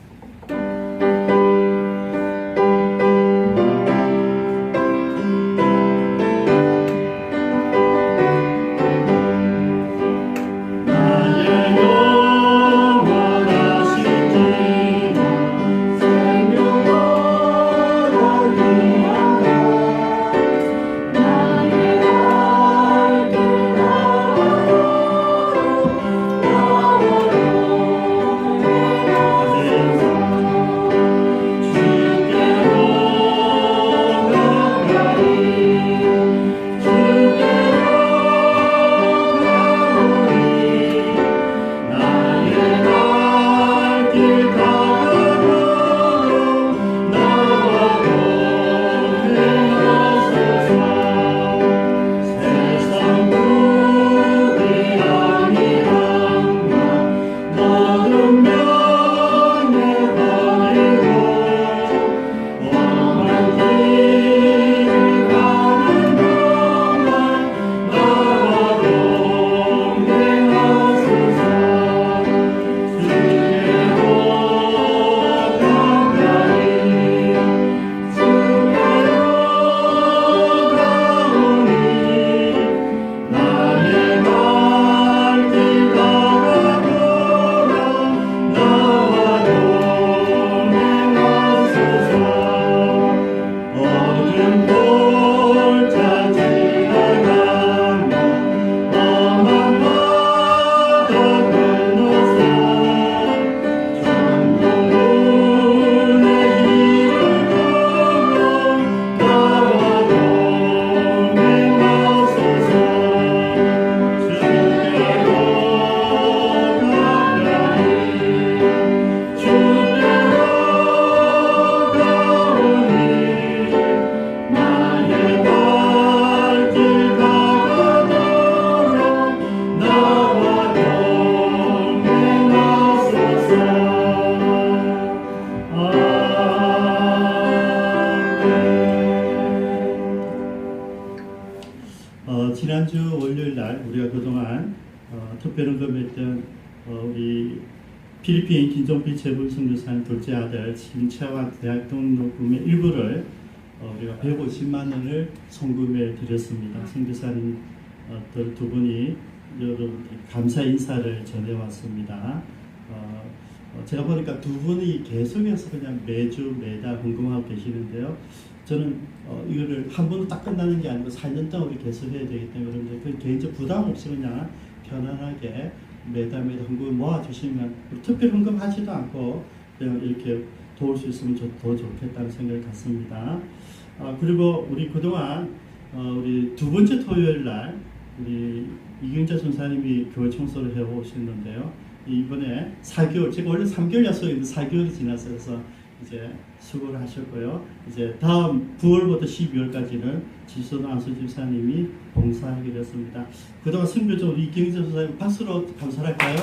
어쨌든 우리 필리핀 김종필 재분 선교사님 둘째 아들 김채환 대학 등록금의 일부를 우리가 150만 원을 송금해 드렸습니다. 선교사님 두 분이 여러분 감사 인사를 전해왔습니다. 제가 보니까 두 분이 계속해서 그냥 매달 궁금하고 계시는데요. 저는 이거를 한 번도 딱 끝나는 게 아니고 4년 동안 우리 계속 해야 되기 때문에 여러분들 그 개인적 부담 없이 그냥 편안하게 매달 헌금을 모아주시면 특별 헌금하지도 않고 그냥 이렇게 도울 수 있으면 더 좋겠다는 생각을 갖습니다. 그리고 우리 그동안 우리 두 번째 토요일 날 우리 이경자 전사님이 교회 청소를 해오셨는데요. 이번에 4개월, 제가 원래 3개월 약속했는데 4개월이 지났어서 이제 수고를 하셨고요. 이제 다음 9월부터 12월까지는 지소동 안수 집사님이 봉사하게 되었습니다. 그동안 선교적 우리 이경자 전사님 박수로 감사를 할까요?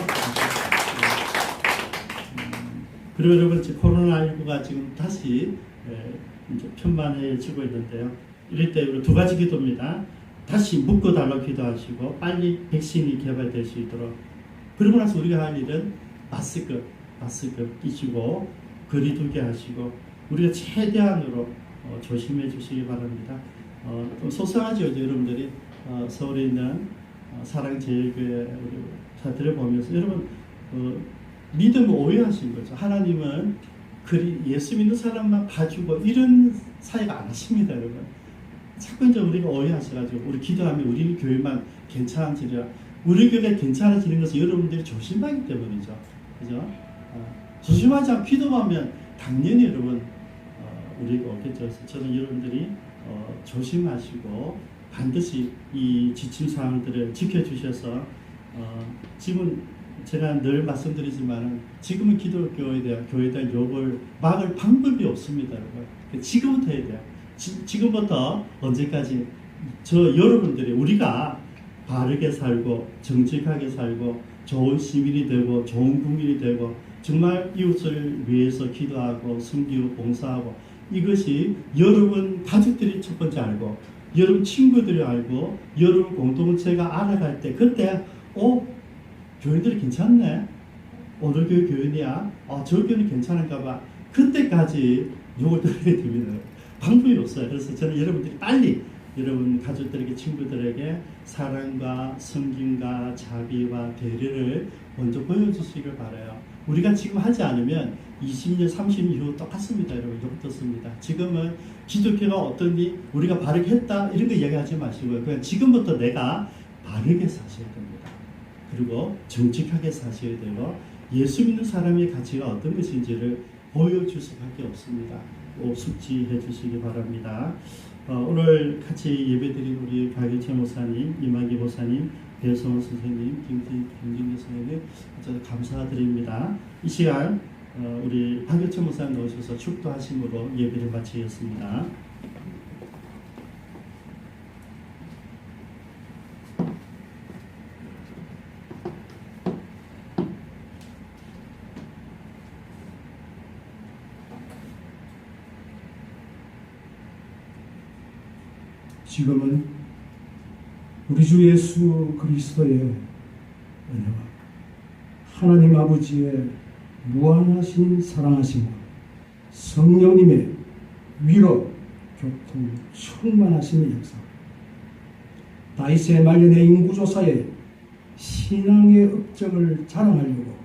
그리고 여러분 코로나19가 지금 다시 이제 편만해지고 있는데요. 이럴 때 우리 두 가지 기도입니다. 다시 묶어달라고 기도하시고 빨리 백신이 개발될 수 있도록. 그러고 나서 우리가 할 일은 마스크 끼시고 거리 두게 하시고 우리가 최대한으로 조심해 주시기 바랍니다. 좀 속상하죠, 여러분들이 서울에 있는 사랑제일교회 사들을 보면서 여러분 믿음을 오해하신 거죠. 하나님은 예수 믿는 사람만 봐주고 이런 사이가 안 하십니다, 여러분. 자꾸 이제 우리가 오해하셔가지고 우리 기도하면 우리 교회만 괜찮아지려. 우리 교회가 괜찮아지는 것은 여러분들이 조심하기 때문이죠. 그죠? 조심하지 않고 기도하면 당연히 여러분 우리가 없겠죠. 그래서 저는 여러분들이 조심하시고 반드시 이 지침 사항들을 지켜주셔서 지금 제가 늘 말씀드리지만 지금은 기독교에 대한 욕을 막을 방법이 없습니다, 여러분. 지금부터 해야 돼요. 지금부터 언제까지 여러분들이 우리가 바르게 살고 정직하게 살고 좋은 시민이 되고 좋은 국민이 되고 정말 이웃을 위해서 기도하고 섬기고 봉사하고 이것이 여러분 가족들이 첫 번째 알고 여러분 친구들이 알고 여러분 공동체가 알아갈 때 그때 교인들이 괜찮네. 어느 교회 교인이야? 저 교회는 괜찮은가 봐. 그때까지 욕을 들어야 됩니다. 방법이 없어요. 그래서 저는 여러분들이 빨리 여러분 가족들에게 친구들에게 사랑과 섬김과 자비와 배려를 먼저 보여주시길 바라요. 우리가 지금 하지 않으면 20년, 30년 이후 똑같습니다. 여러분 욕 듣습니다. 지금은 기독교가 어떤지 우리가 바르게 했다 이런 거 이야기하지 마시고요. 그냥 지금부터 내가 바르게 사셔야 됩니다. 그리고 정직하게 사셔야 되고 예수 믿는 사람의 가치가 어떤 것인지를 보여줄 수밖에 없습니다. 꼭 숙지해 주시기 바랍니다. 오늘 같이 예배드린 우리 박일채 목사님, 이만기 목사님, 배성원 선생님, 김진기 선생님 아주 감사드립니다. 이 시간 우리 박일채 목사님 나오셔서 축도하심으로 예배를 마치겠습니다. 지금은 우리 주 예수 그리스도의 은혜와 하나님 아버지의 무한하신 사랑하심과 성령님의 위로 교통 충만하심의 역사, 다윗의 말년의 인구조사에 신앙의 업적을 자랑하려고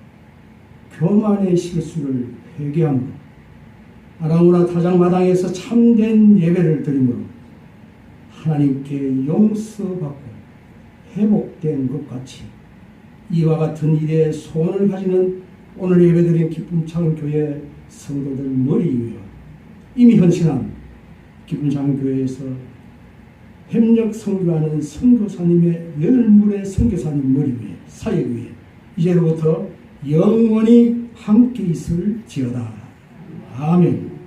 교만의 실수를 회개함으로 아랑우나 타작마당에서 참된 예배를 드림으로 하나님께 용서받고 회복된 것 같이 이와 같은 일에 소원을 가지는 오늘 예배드린 기쁨창교회 성도들 머리 위에 이미 헌신한 기쁨창교회에서 협력 선교하는 선교사님의 열물의 선교사님 머리 위에 사역 위에 이제로부터 영원히 함께 있을지어다. 아멘.